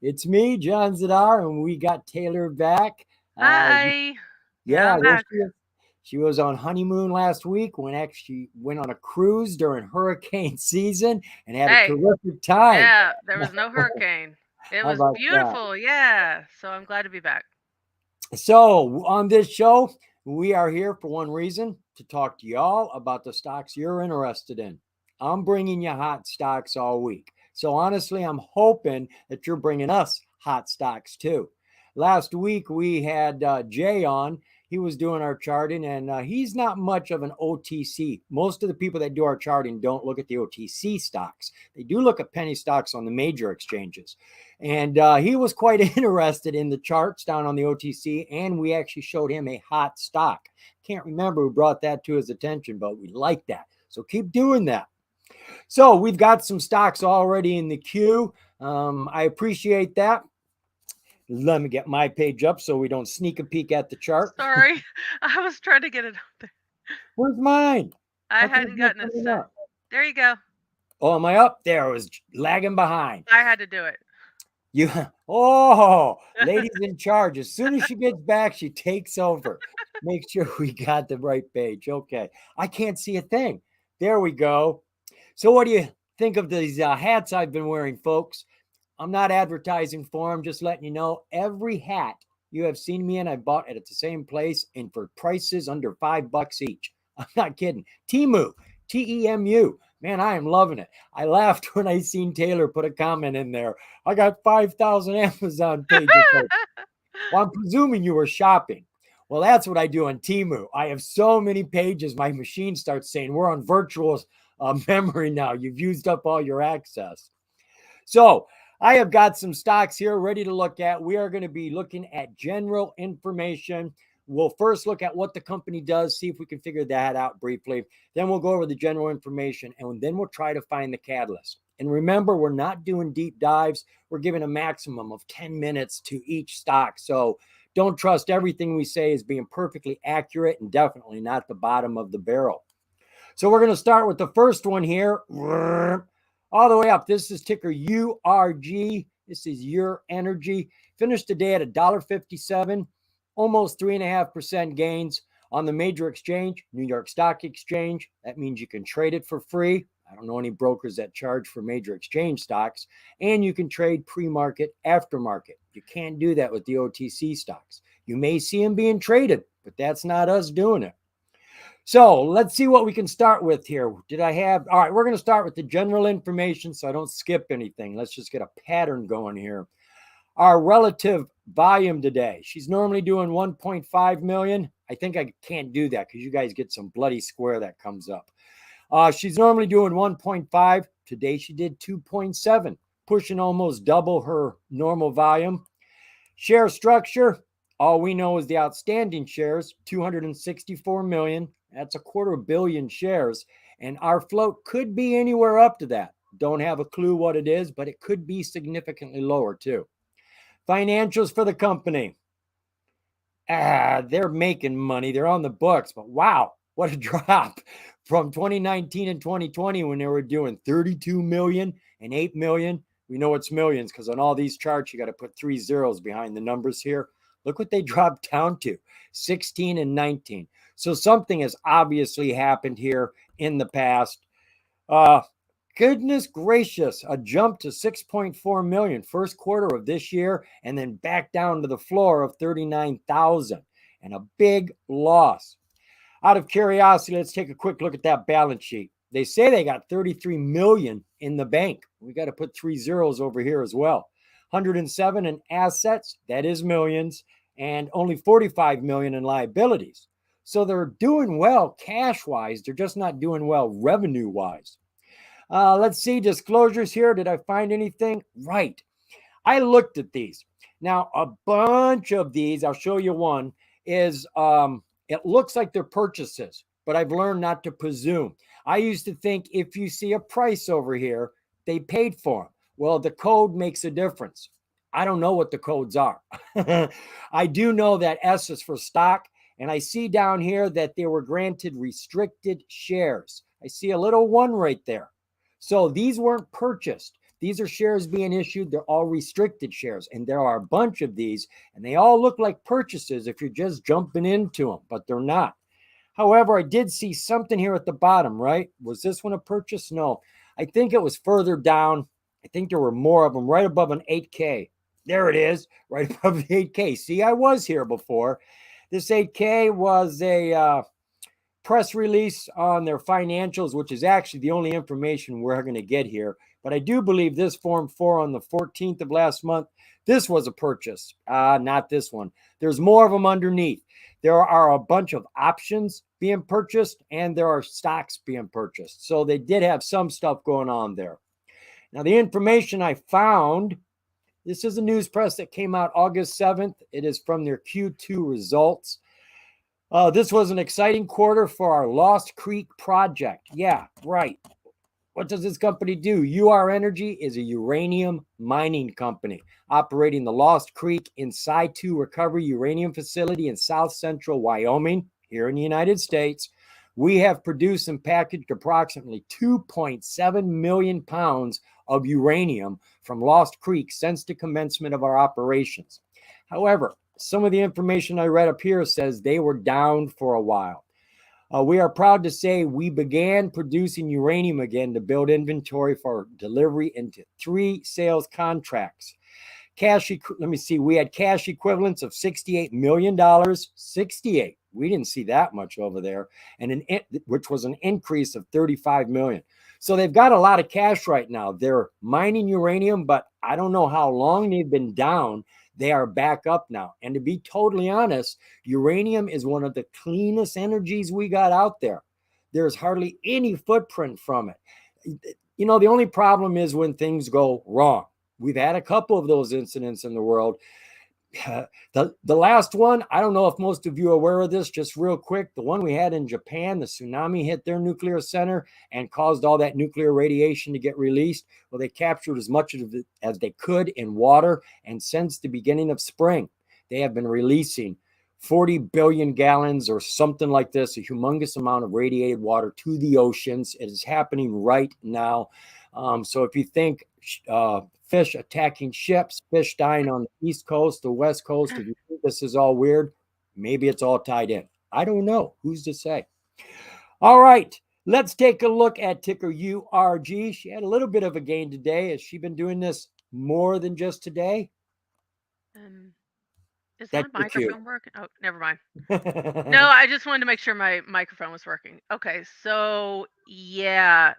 It's me, John Zidar, and we got Taylor back. Uh, Hi. Yeah, yeah, I'm there back. she is. She was on honeymoon last week when actually went on a cruise during hurricane season and had a Hey, terrific time. yeah, there was no hurricane. It How was about that? beautiful. Yeah. So I'm glad to be back. So, on this show, we are here for one reason to talk to y'all about the stocks you're interested in. I'm bringing you hot stocks all week. So, honestly, I'm hoping that you're bringing us hot stocks too. Last week, we had Jay on. He was doing our charting, and he's not much of an OTC. Most of the people that do our charting don't look at the OTC stocks, they do look at penny stocks on the major exchanges. And he was quite interested in the charts down on the OTC, and we actually showed him a hot stock. Can't remember who brought that to his attention, but we like that. So keep doing that. So we've got some stocks already in the queue. I appreciate that. Let me get my page up so we don't sneak a peek at the chart. Sorry. I was trying to get it up there. Where's mine? I How come it's hadn't not gotten it coming set. up? There you go. Oh, am I up? There, I was lagging behind. I had to do it. You, oh, ladies in charge. As soon as she gets back, she takes over. Make sure we got the right page. Okay. I can't see a thing. There we go. So, what do you think of these hats I've been wearing, folks? I'm not advertising for them, just letting you know every hat you have seen me in, I bought it at the same place and for prices under $5 each. I'm not kidding. Temu, TEMU. Man, I am loving it. I laughed when I seen Taylor put a comment in there. I got 5,000 Amazon pages. Well, I'm presuming you were shopping. Well, that's what I do on Temu. I have so many pages, my machine starts saying, we're on virtual memory now. You've used up all your access. So I have got some stocks here ready to look at. We are going to be looking at general information. We'll first look at what the company does, see if we can figure that out briefly. Then we'll go over the general information, and then we'll try to find the catalyst. And remember, we're not doing deep dives. We're giving a maximum of 10 minutes to each stock. So don't trust everything we say as being perfectly accurate and definitely not the bottom of the barrel. So we're going to start with the first one here. All the way up. This is ticker URG. This is Your Energy. Finished today at $1.57, almost 3.5% gains on the major exchange, New York Stock Exchange. That means you can trade it for free. I don't know any brokers that charge for major exchange stocks. And you can trade pre-market, aftermarket. You can't do that with the OTC stocks. You may see them being traded, but that's not us doing it. So let's see what we can start with here. Did I have? All right, we're going to start with the general information so I don't skip anything. Let's just get a pattern going here. Our relative volume today, she's normally doing 1.5 million. I think I can't do that because you guys get some bloody square that comes up. She's normally doing 1.5. Today she did 2.7, pushing almost double her normal volume. Share structure, all we know is the outstanding shares, 264 million. That's a quarter billion shares. And our float could be anywhere up to that. Don't have a clue what it is, but it could be significantly lower too. Financials for the company. They're making money. They're on the books, but wow, what a drop from 2019 and 2020 when they were doing 32 million and 8 million. We know it's millions because on all these charts, you got to put 3 zeros behind the numbers here. Look what they dropped down to 16 and 19. So something has obviously happened here in the past. Uh, Goodness gracious, a jump to 6.4 million first quarter of this year and then back down to the floor of 39,000 and a big loss. Out of curiosity, let's take a quick look at that balance sheet. They say they got 33 million in the bank. We got to put 3 zeros over here as well. 107 in assets, that is millions, and only 45 million in liabilities. So they're doing well cash wise, they're just not doing well revenue wise. Let's see disclosures here. Did I find anything? Right. I looked at these. Now, a bunch of these, I'll show you one, is it looks like they're purchases, but I've learned not to presume. I used to think if you see a price over here, they paid for them. Well, the code makes a difference. I don't know what the codes are. I do know that S is for stock, and I see down here that they were granted restricted shares. I see a little one right there. So these weren't purchased. These are shares being issued. They're all restricted shares. And there are a bunch of these, and they all look like purchases if you're just jumping into them, but they're not. However, I did see something here at the bottom, right? Was this one a purchase? No. I think it was further down. I think there were more of them right above an 8K. There it is, right above the 8K. See, I was here before. This 8K was a press release on their financials, which is actually the only information we're going to get here. But I do believe this Form 4 on the 14th of last month, this was a purchase. Not this one. There's more of them underneath. There are a bunch of options being purchased, and there are stocks being purchased. So they did have some stuff going on there. Now, the information I found, this is a news press that came out August 7th. It is from their Q2 results. This was an exciting quarter for our Lost Creek project. Yeah, right. What does this company do? UR Energy is a uranium mining company operating the Lost Creek in situ recovery uranium facility in south central Wyoming, here in the United States. We have produced and packaged approximately 2.7 million pounds of uranium from Lost Creek since the commencement of our operations. However, some of the information I read up here says they were down for a while. We are proud to say we began producing uranium again to build inventory for delivery into 3 sales contracts. Let me see, we had cash equivalents of $68 million. 68. We didn't see that much over there, and which was an increase of 35 million. So they've got a lot of cash right now. They're mining uranium, but I don't know how long they've been down. They are back up now. And to be totally honest, uranium is one of the cleanest energies we got out there. There's hardly any footprint from it. You know, the only problem is when things go wrong. We've had a couple of those incidents in the world. The last one, I don't know if most of you are aware of this, just real quick, the one we had in Japan, the tsunami hit their nuclear center and caused all that nuclear radiation to get released. Well, they captured as much of it as they could in water, and since the beginning of spring, they have been releasing 40 billion gallons or something like this, a humongous amount of radiated water to the oceans. It is happening right now. So if you think fish attacking ships, fish dying on the East Coast, the West Coast, if you think this is all weird, maybe it's all tied in. I don't know. Who's to say? All right. Let's take a look at ticker URG. She had a little bit of a gain today. Has she been doing this more than just today? Is my That's just you. microphone working? Oh, never mind. No, I just wanted to make sure my microphone was working. Okay, so yeah,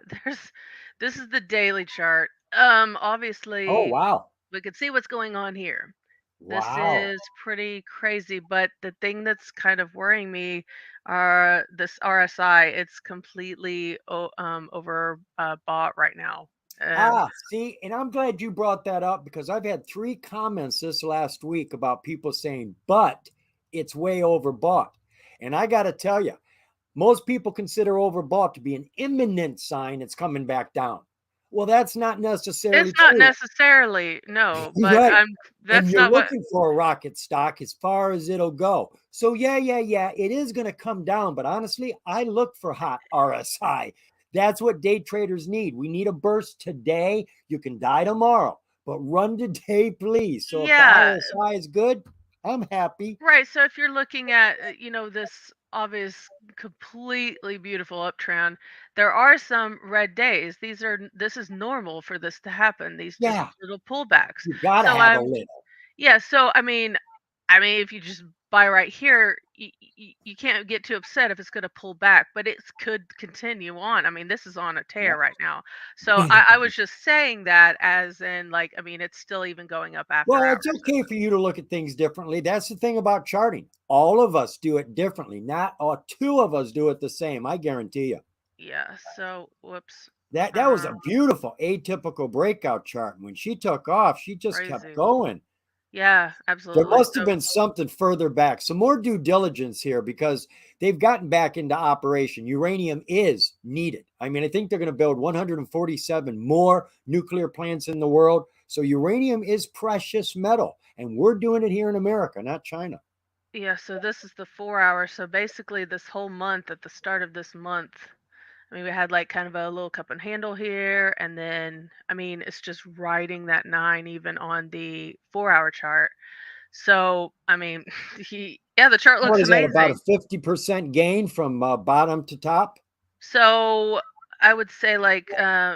this is the daily chart. Oh, Obviously wow. we could see what's going on here. This Wow. is pretty crazy, but the thing that's kind of worrying me are this RSI. It's completely over bought right now. See, and I'm glad you brought that up because I've had 3 comments this last week about people saying, but it's way overbought. And I got to tell you, most people consider overbought to be an imminent sign it's coming back down. Well, that's not It's necessarily not true. necessarily no, but Right. And that's you're not what. looking for a rocket stock as far as it'll go. So yeah, it is going to come down. But honestly, I look for hot RSI. That's what day traders need. We need a burst today. You can die tomorrow, but run today, please. So if the Yeah, RSI is good, I'm happy. right. So if you're looking at this obvious, completely beautiful uptrend, there are some red days. This is normal for this to happen. These just Yeah, little pullbacks. you got to So have a I'm little. Yeah, so I mean, if you just buy right here, you can't get too upset if it's going to pull back, but it could continue on. I mean, this is on a tear right now. So I was just saying that as in, like, I mean, it's still even going up after Well, hours. it's okay for you to look at things differently. That's the thing about charting. All of us do it differently. Not all 2 of us do it the same. I guarantee you. Yeah. So, whoops. That was a beautiful atypical breakout chart. When she took off, she just kept Crazy. going. Yeah, There absolutely. must have been something further back, some more due diligence here because they've gotten back into operation. Uranium is needed. I mean, I think they're going to build 147 more nuclear plants in the world. So uranium is precious metal, and we're doing it here in America, not China. Yeah, so this is the 4 hour. So basically, this whole month, at the start of this month, I mean, we had like kind of a little cup and handle here, and then I mean, it's just riding that 9 even on the 4-hour chart. So, I mean, yeah, the chart What looks is that? About a amazing. 50% gain from bottom to top? So, I would say like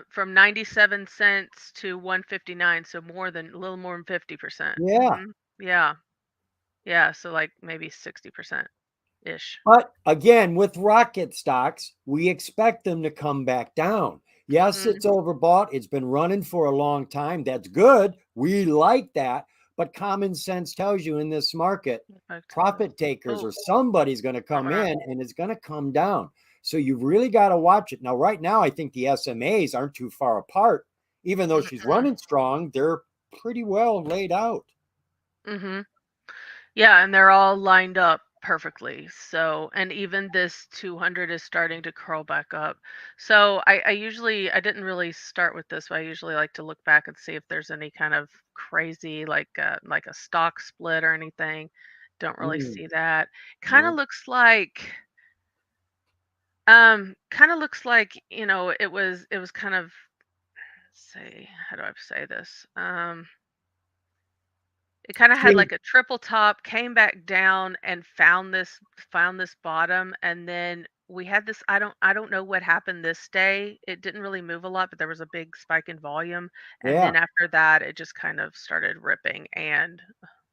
from 97 cents to 159, so more than a little more than 50%. Yeah. Yeah. Yeah, so like maybe 60% ish. But again, with rocket stocks, we expect them to come back down. Yes, Mhm. it's overbought. It's been running for a long time. That's good. We like that. But common sense tells you in this market, Back to the profit takers oh, or somebody's going to come uh-huh. in and it's going to come down. So you've really got to watch it. Now, right now, I think the SMAs aren't too far apart. Even though she's Mm-mm. running strong, they're pretty well laid out. Mhm. Yeah, and they're all lined up perfectly. So, and even this 200 is starting to curl back up. So, I usually I didn't really start with this, but I usually like to look back and see if there's any kind of crazy like a stock split or anything. Don't really Mm, see that. Kind of no. looks like kind of looks like, it was kind of say how do I say this? It kinda had Seems- like a triple top, came back down and found this bottom, and then we had this I don't know what happened this day. It didn't really move a lot, but there was a big spike in volume, and yeah. then after that, it just kind of started ripping and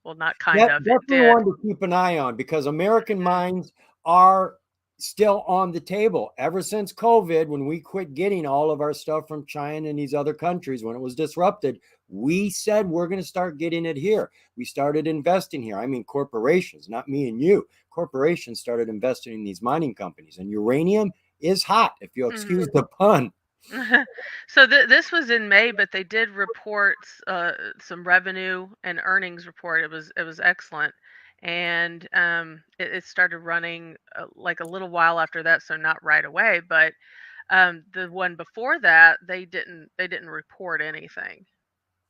well, not kind That of, it definitely did. one to keep an eye on because American Mhm, mines are still on the table. Ever since COVID, when we quit getting all of our stuff from China and these other countries, when it was disrupted, we said we're going to start getting it here. We started investing here. I mean, corporations, not me and you. Corporations started investing in these mining companies, and uranium is hot, if you'll excuse mhm. the pun. So this was in May, but they did report some revenue and earnings report. It was excellent, and it started running like a little while after that, so not right away. But the one before that, they didn't report anything.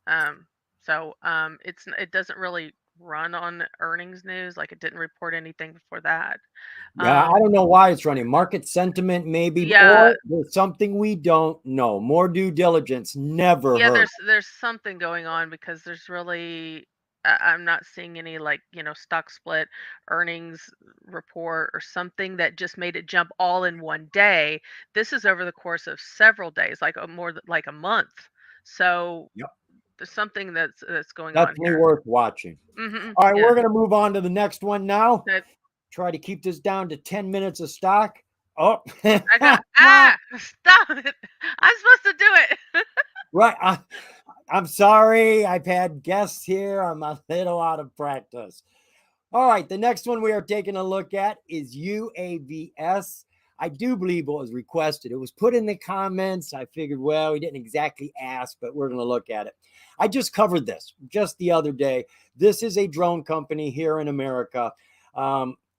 Um, it doesn't really run on earnings news. Like it didn't report anything before that. Yeah, I Um, don't know why it's running. Market sentiment, maybe, yeah, or there's something we don't know. More due diligence never Yeah, hurt. there's something going on because there's really I'm not seeing any like, stock split earnings report or something that just made it jump all in one day. This is over the course of several days, like like a month. So Yep. there's something that's going on Definitely here. worth watching. All right, Yeah. we're going to move on to the next one now. That Try to keep this down to 10 minutes of stock. Oh, I got stop it. I'm supposed to do it. right. I'm sorry. I've had guests here. I'm a little out of practice. All right, the next one we are taking a look at is UAVS. I do believe it was requested. It was put in the comments. I figured, well, we didn't exactly ask, but we're going to look at it. I just covered this just the other day. This is a drone company here in America.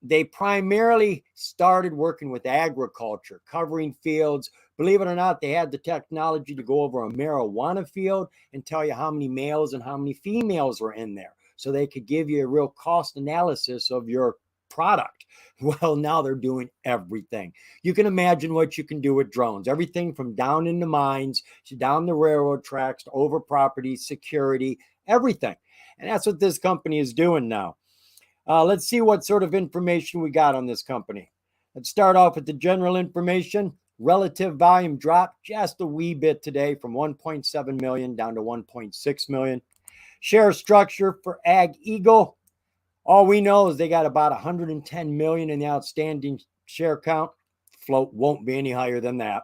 They primarily started working with agriculture, covering fields. Believe it or not, they had the technology to go over a marijuana field and tell you how many males and how many females were in there so they could give you a real cost analysis of your product. Well, now they're doing everything. You can imagine what you can do with drones, everything from down in the mines to down the railroad tracks to over properties, security, everything. And that's what this company is doing now. Let's see what sort of information we got on this company. Let's start off with the general information. Relative volume dropped just a wee bit today from 1.7 million down to 1.6 million. Share structure for Ag Eagle. All we know is they got about 110 million in the outstanding share count. Float won't be any higher than that.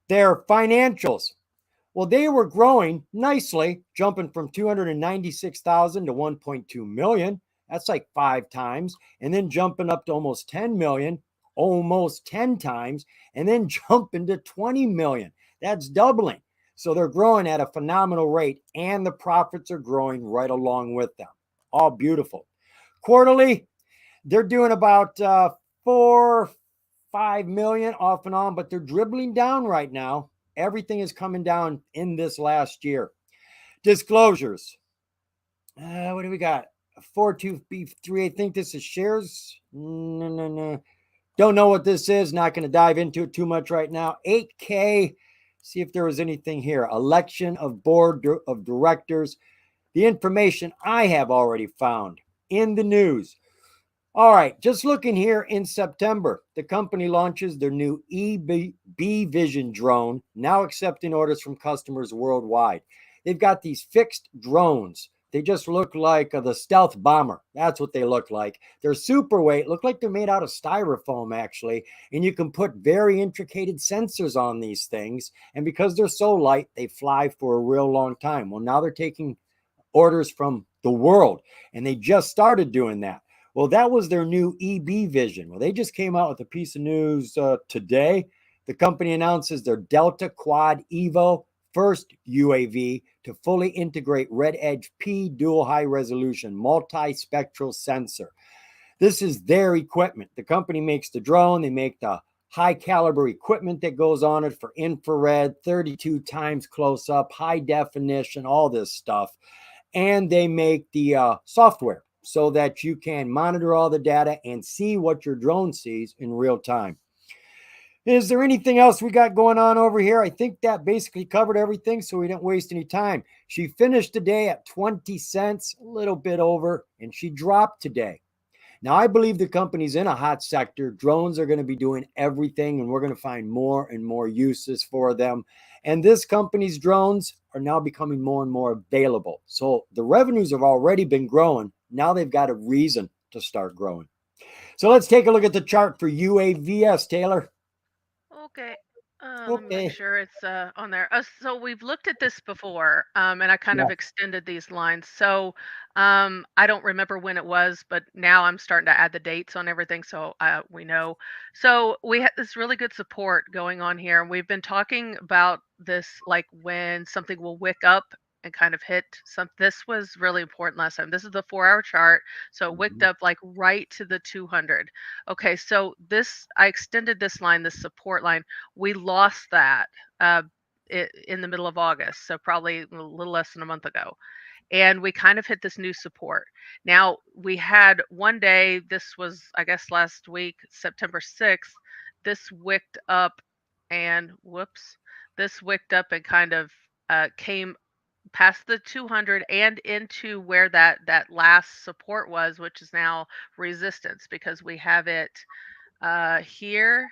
Their financials. Well, they were growing nicely, jumping from 296,000 to 1.2 million. That's like 5 times. And then jumping up to almost 10 million, almost 10 times, and then jumping to 20 million. That's doubling. So they're growing at a phenomenal rate, and the profits are growing right along with them. All beautiful. Quarterly, they're doing about 4, 5 million off and on, but they're dribbling down right now. Everything is coming down in this last year. Disclosures. What do we got? 42B3. I think this is shares. No, no, no. Don't know what this is. Not going to dive into it too much right now. 8K. See if there was anything here. Election of board of directors. The information I have already found in the news. All right, just looking here in September, the company launches their new EB Vision drone, now accepting orders from customers worldwide. They've got these fixed drones. They just look like the stealth bomber. That's what they look like. They're super weight, look like they're made out of styrofoam, actually. And you can put very intricate sensors on these things. And because they're so light, they fly for a real long time. Well, now they're taking orders from the world, and they just started doing that. Well, that was their new EB Vision. Well, they just came out with a piece of news today. The company announces their Delta Quad Evo, first UAV to fully integrate Red Edge P dual high resolution multispectral sensor. This is their equipment. The company makes the drone, they make the high caliber equipment that goes on it for infrared, 32 times close up, high definition, all this stuff. And they make the software so that you can monitor all the data and see what your drone sees in real time. Is there anything else we got going on over here? I think that basically covered everything, so we didn't waste any time. She finished today at 20 cents, a little bit over, and she dropped today. Now, I believe the company's in a hot sector. Drones are going to be doing everything, and we're going to find more and more uses for them. And this company's drones are now becoming more and more available. So the revenues have already been growing. Now they've got a reason to start growing. So let's take a look at the chart for UAVS, Taylor. Okay. Let me make Okay. sure it's on there. So we've looked at this before, and I kind Yeah. of extended these lines. So I don't remember when it was, but now I'm starting to add the dates on everything, so we know. So we had this really good support going on here, and we've been talking about this, like when something will wick up and kind of hit some. This was really important last time. This is the 4-hour chart, so it wicked Mhm. up like right to the 200. Okay, so this I extended this line, this support line. We lost that uh, in the middle of August, so probably a little less than a month ago. And we kind of hit this new support. Now, we had one day, this was, I guess, last week, September 6th, this wicked up and whoops, this wicked up and kind of came past the 200 and into where that last support was, which is now resistance, because we have it here,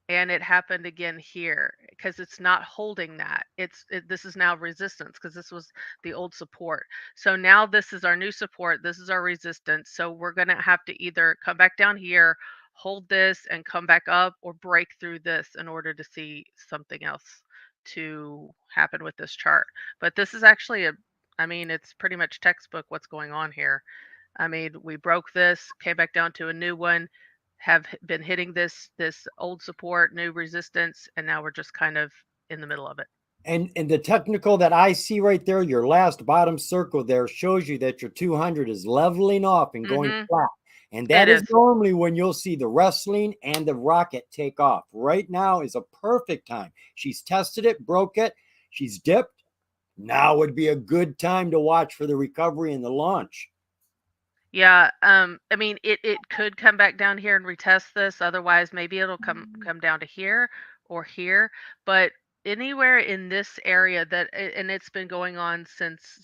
and it happened again here because it's not holding that. This is now resistance because this was the old support. So now this is our new support. This is our resistance. So we're going to have to either come back down here, hold this and come back up, or break through this in order to see something else to happen with this chart. But this is actually I mean, it's pretty much textbook what's going on here. I mean, we broke this, came back down to a new one, have been hitting this old support, new resistance, and now we're just kind of in the middle of it. And the technical that I see right there, your last bottom circle there shows you that your 200 is leveling off and going Mhm. flat. And It that is is. normally when you'll see the wrestling and the rocket take off. Right now is a perfect time. She's tested it, broke it, she's dipped. Now would be a good time to watch for the recovery and the launch. Yeah, I mean, it could come back down here and retest this. Otherwise, maybe it'll come down to here or here. But anywhere in this area and it's been going on since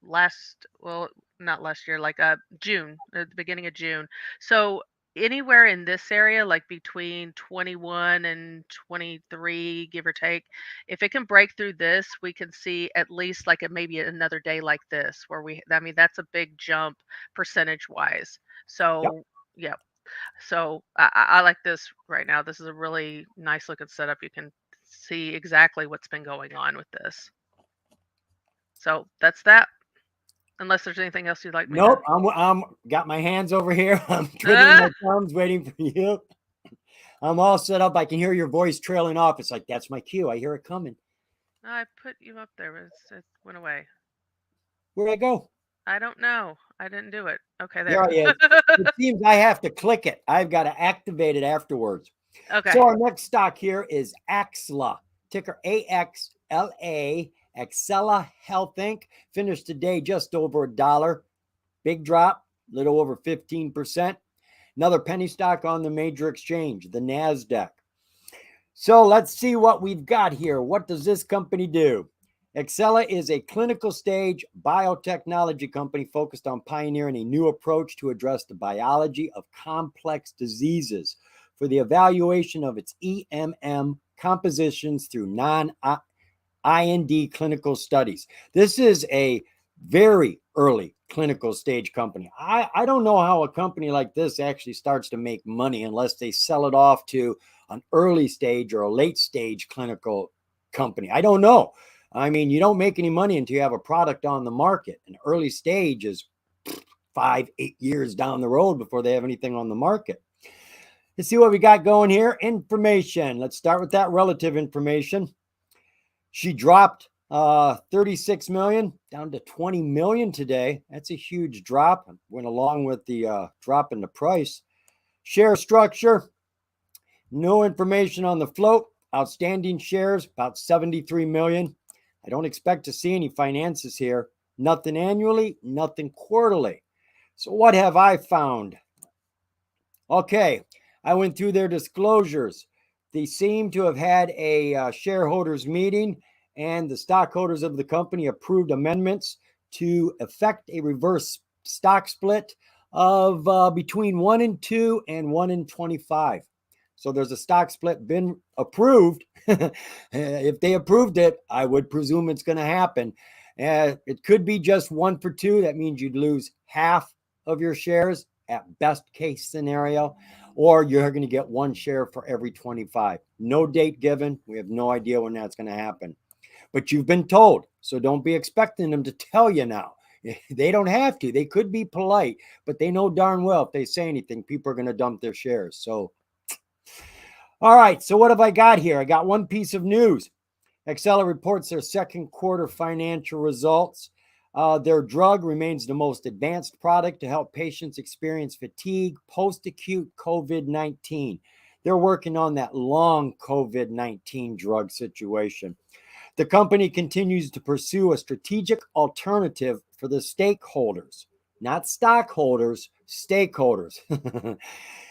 last, well, not last year, like June, at the beginning of June. So anywhere in this area, like between 21 and 23, give or take, if it can break through this, we can see at least like maybe another day like this where I mean, that's a big jump percentage wise. Yep. So yeah, so I like this right now. This is a really nice looking setup. You can see exactly what's been going on with this. So that's that. Unless there's anything else you'd like me to. Nope. I'm got my hands over here. I'm twiddling Ah, my thumbs, waiting for you. I'm all set up. I can hear your voice trailing off. It's like that's my cue. I hear it coming. I put you up there, but it went away. Where'd I go? I don't know. I didn't do it. Okay, there. There he is. It seems I have to click it. I've got to activate it afterwards. So Okay. our next stock here is Axla, ticker AXLA, Axela Health Inc. Finished today just over $1. Big drop, little over 15%. Another penny stock on the major exchange, the NASDAQ. So let's see what we've got here. What does this company do? Excella is a clinical stage biotechnology company focused on pioneering a new approach to address the biology of complex diseases for the evaluation of its EMM compositions through non IND clinical studies. This is a very early clinical stage company. I don't know how a company like this actually starts to make money unless they sell it off to an early stage or a late stage clinical company. I don't know. I mean, you don't make any money until you have a product on the market. An early stage is 5, 8 years down the road before they have anything on the market. Let's see what we got going here. Information. Let's start with that relative information. She dropped 36 million down to 20 million today. That's a huge drop. Went along with the drop in the price. Share structure, no information on the float. Outstanding shares, about 73 million. I don't expect to see any finances here. Nothing annually, nothing quarterly. So what have I found? Okay, I went through their disclosures. They seem to have had a shareholders meeting, and the stockholders of the company approved amendments to effect a reverse stock split of between 1 and 2 and 1 and 25. So there's a stock split been approved. If they approved it, I would presume it's going to happen. It could be just 1 for 2. That means you'd lose half of your shares at best case scenario, or you're going to get 1 share for every 25. No date given. We have no idea when that's going to happen. But you've been told, so don't be expecting them to tell you now. They don't have to. They could be polite, but they know darn well if they say anything, people are going to dump their shares. So, all right. So what have I got here? I got one piece of news. Excella reports their second quarter financial results. Their drug remains the most advanced product to help patients experience fatigue post-acute COVID-19. They're working on that long COVID-19 drug situation. The company continues to pursue a strategic alternative for the stakeholders, not stockholders, stakeholders.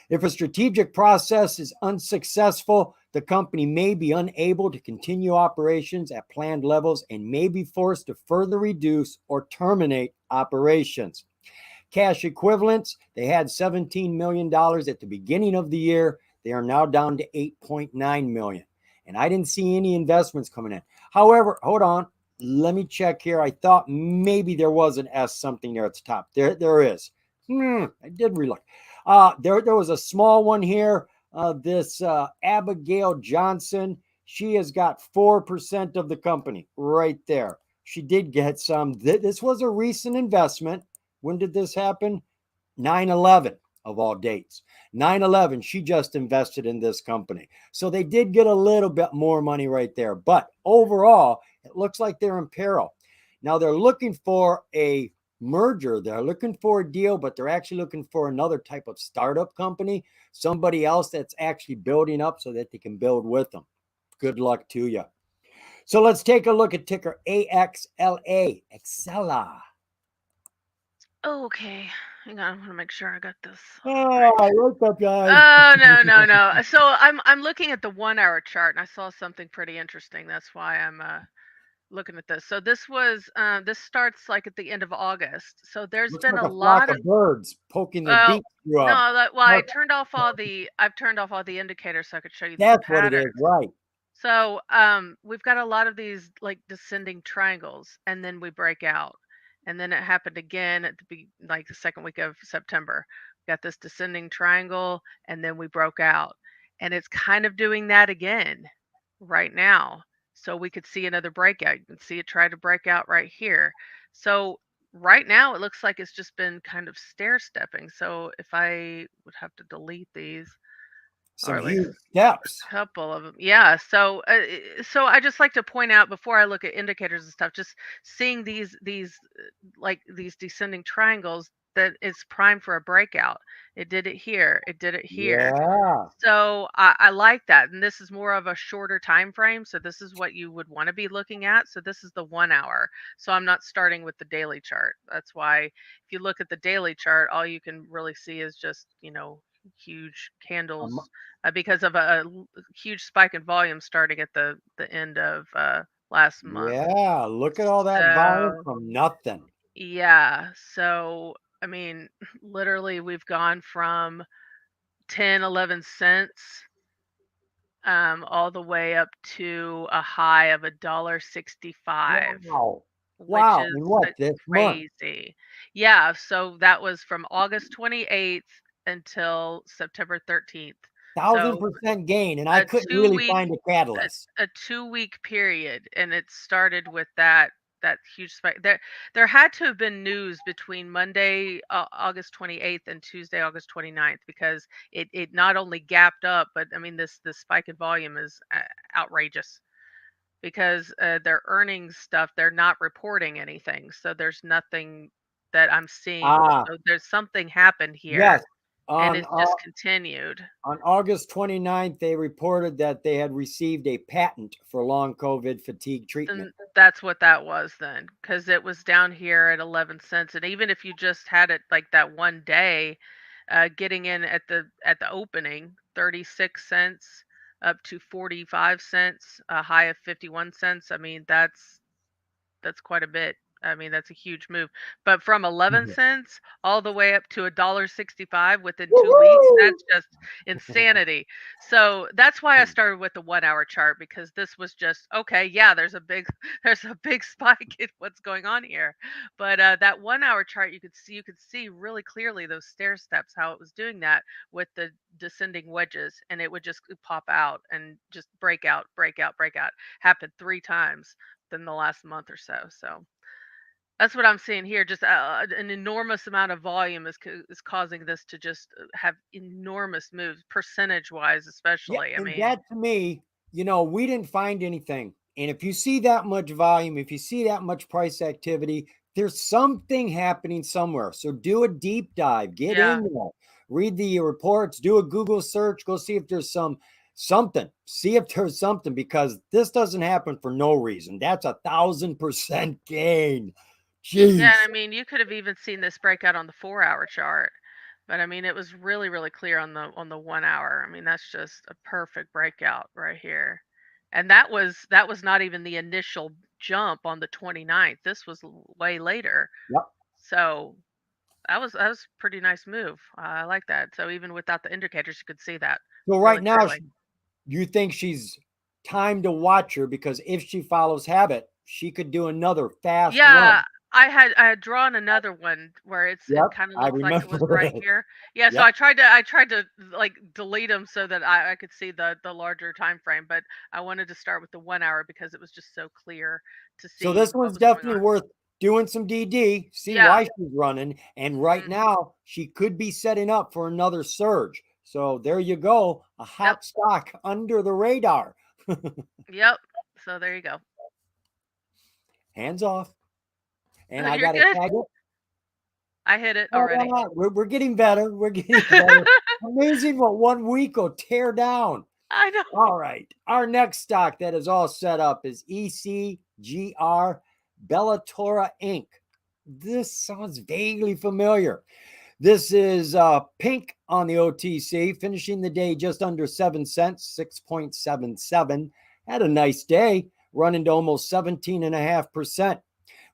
If a strategic process is unsuccessful, the company may be unable to continue operations at planned levels and may be forced to further reduce or terminate operations. Cash equivalents, they had $17 million at the beginning of the year. They are now down to 8.9 million. And I didn't see any investments coming in. However, hold on. Let me check here. I thought maybe there was an S something there at the top. There is. I did relook. There was a small one here. This Abigail Johnson, she has got 4% of the company right there. She did get some. This was a recent investment. When did this happen? 9/11 of all dates. 9/11, she just invested in this company. So they did get a little bit more money right there. But overall, it looks like they're in peril. Now they're looking for a merger. They're looking for a deal, but they're actually looking for another type of startup company, somebody else that's actually building up so that they can build with them. Good luck to you. So let's take a look at ticker AXLA, Excella. Okay, hang on. I want to make sure I got this Oh, right. what's up, guys? Oh, no, no, no. So I'm looking at the 1 hour chart, and I saw something pretty interesting. That's why I'm looking at this. So this starts like at the end of August. So there's Looks been like a a flock lot of of birds poking their well, beaks through a no, well, market. I've turned off all the indicators so I could show you these That's what it is, patterns. right? So, we've got a lot of these like descending triangles, and then we break out. And then it happened again at like the second week of September. Got this descending triangle, and then we broke out. And it's kind of doing that again right now. So we could see another breakout. You can see it try to break out right here. So right now it looks like it's just been kind of stair stepping. So if I would have to delete these, or Some at least huge steps. couple of them. Yeah. So I just like to point out before I look at indicators and stuff, just seeing like these descending triangles that it's prime for a breakout. It did it here. It did it here. Yeah. So I like that. And this is more of a shorter time frame. So this is what you would want to be looking at. So this is the 1 hour. So I'm not starting with the daily chart. That's why if you look at the daily chart, all you can really see is just, huge Um, candles because of a huge spike in volume starting at the end of last month. yeah, look at all that volume So from nothing. yeah, so I mean, literally we've gone from 10, 11 cents all the way up to a high of a dollar 65, Wow. which Wow. is And what, this month? crazy. Yeah, so that was from August 28th until September 13th. Thousand So percent gain. And I a couldn't two really week find a catalyst. a 2 week period, and it started with that huge spike. There had to have been news between Monday, August 28th, and Tuesday, August 29th, because it not only gapped up, but I mean this spike in volume is outrageous because their earnings stuff, they're not reporting anything, so there's nothing that I'm seeing. Ah, So there's something happened here, yes. and On it's just continued. on August 29th, they reported that they had received a patent for long COVID fatigue treatment. Then that's what that was then, because it was down here at 11 cents, and even if you just had it like that one day, getting in at the opening, 36 cents up to 45 cents, a high of 51 cents. I mean, that's quite a bit. I mean, that's a huge move. But from 11 cents all the way up to a dollar 65 within 2 weeks, Woohoo! that's just insanity. So that's why I started with the 1 hour chart, because this was just okay. Yeah, there's a big there's a big spike in what's going on here. But that 1 hour chart, you could see really clearly those stair steps, how it was doing that with the descending wedges, and it would just pop out and just break out, break out, break out. Happened 3 times than the last month or so. So that's what I'm seeing here. Just an enormous amount of volume is causing this to just have enormous moves, percentage wise, Yeah, especially. I and mean, that to me, we didn't find anything. And if you see that much volume, if you see that much price activity, there's something happening somewhere. So do a deep dive, get yeah, in there, read the reports, do a Google search, go see if there's something. See if there's something, because this doesn't happen for no reason. That's 1,000% gain. yeah. Jeez. And I mean, you could have even seen this breakout on the 4 hour chart, but I mean, it was really, really clear on the 1 hour. I mean, that's just a perfect breakout right here. And that was not even the initial jump on the 29th. This was way later. Yep. So that was a pretty nice move. I like that. So even without the indicators, you could see that So right really now, clearly. you think she's time to watch her, because if she follows habit, she could do another fast Yeah, run. I had drawn another one where it Yep, kind of I looks like it was remember right it. here. Yeah, so Yep. I tried to like delete them so that I could see the larger time frame, but I wanted to start with the 1 hour because it was just so clear to So see this what one's was going definitely on. worth doing some DD, see Yeah. why she's running. And right Hmm. now, she could be setting up for another surge. So there you go, a Yep. hot stock under the radar. Yep. So there you go. Hands off. And I You're got to good. tag it. I hit it Oh, why already. not? We're getting better. We're getting better. Amazing what 1 week will tear down. I know. All right. Our next stock that is all set up is ECGR Bellatora Inc. This sounds vaguely familiar. This is pink on the OTC, finishing the day just under 7 cents, 6.77. Had a nice day, running to almost 17.5%.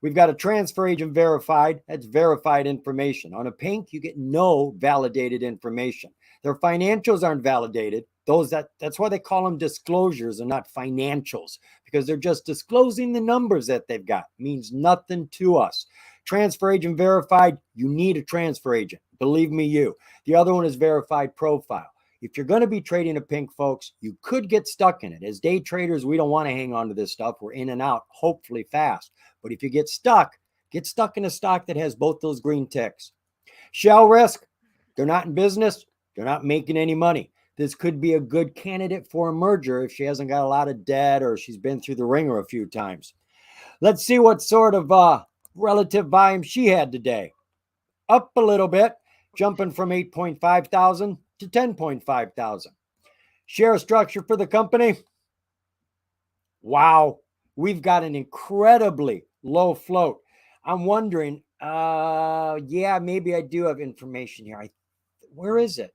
We've got a transfer agent verified. That's verified information. On a pink, you get no validated information. Their financials aren't validated. That's why they call them disclosures and not financials, because they're just disclosing the numbers that they've got. It means nothing to us. Transfer agent verified, you need a transfer agent. Believe me, you. The other one is verified profile. If you're going to be trading a pink, folks, you could get stuck in it. As day traders, we don't want to hang on to this stuff. We're in and out, hopefully fast. But if you get stuck in a stock that has both those green ticks. Shell risk, they're not in business. They're not making any money. This could be a good candidate for a merger if she hasn't got a lot of debt or she's been through the ringer a few times. Let's see what sort of relative volume she had today. Up a little bit, jumping from 8.5 thousand to 10.5 thousand. Share structure for the company. Wow, we've got an incredibly low float. I'm wondering, yeah, maybe I do have information here. Where is it?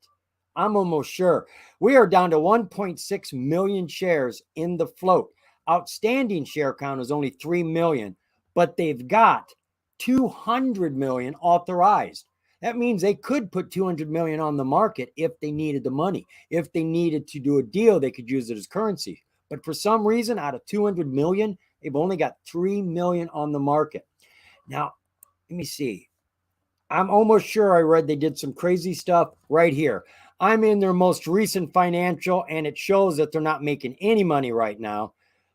I'm almost sure. We are down to 1.6 million shares in the float. Outstanding share count is only 3 million, but they've got 200 million authorized. That means they could put 200 million on the market if they needed the money. If they needed to do a deal, they could use it as currency. But for some reason, out of 200 million, they've only got 3 million on the market. Now, let me see. I'm almost sure I read they did some crazy stuff right here. I'm in their most recent financial, and it shows that they're not making any money right now.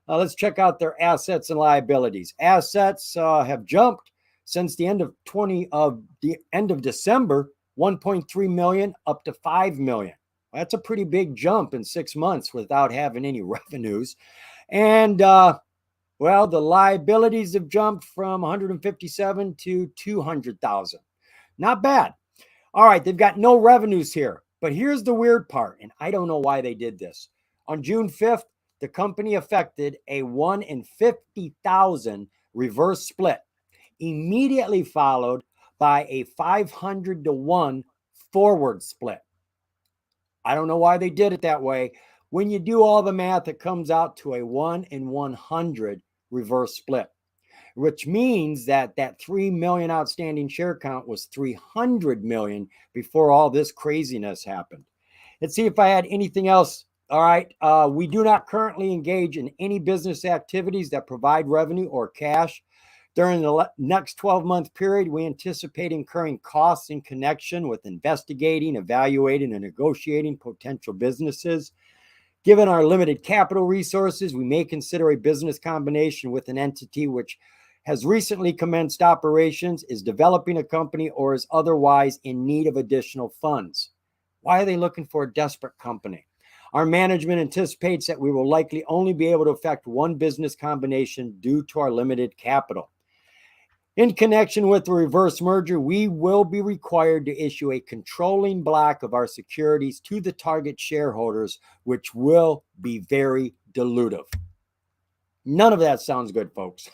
Let's check out their assets and liabilities. Assets have jumped since the end of December, 1.3 million up to 5 million. That's a pretty big jump in 6 months without having any revenues. And well, the liabilities have jumped from 157 to 200,000. Not bad. All right, they've got no revenues here. But here's the weird part, and I don't know why they did this. On June 5th, the company effected a 1 in 50,000 reverse split, immediately followed by a 500 to 1 forward split. I don't know why they did it that way. When you do all the math, it comes out to a 1 in 100 reverse split, which means that 3 million outstanding share count was 300 million before all this craziness happened. Let's see if I had anything else. All right. We do not currently engage in any business activities that provide revenue or cash. During the next 12-month period, we anticipate incurring costs in connection with investigating, evaluating, and negotiating potential businesses. Given our limited capital resources, we may consider a business combination with an entity which has recently commenced operations, is developing a company, or is otherwise in need of additional funds. Why are they looking for a desperate company? Our management anticipates that we will likely only be able to effect one business combination due to our limited capital. In connection with the reverse merger, we will be required to issue a controlling block of our securities to the target shareholders, which will be very dilutive. None of that sounds good, folks.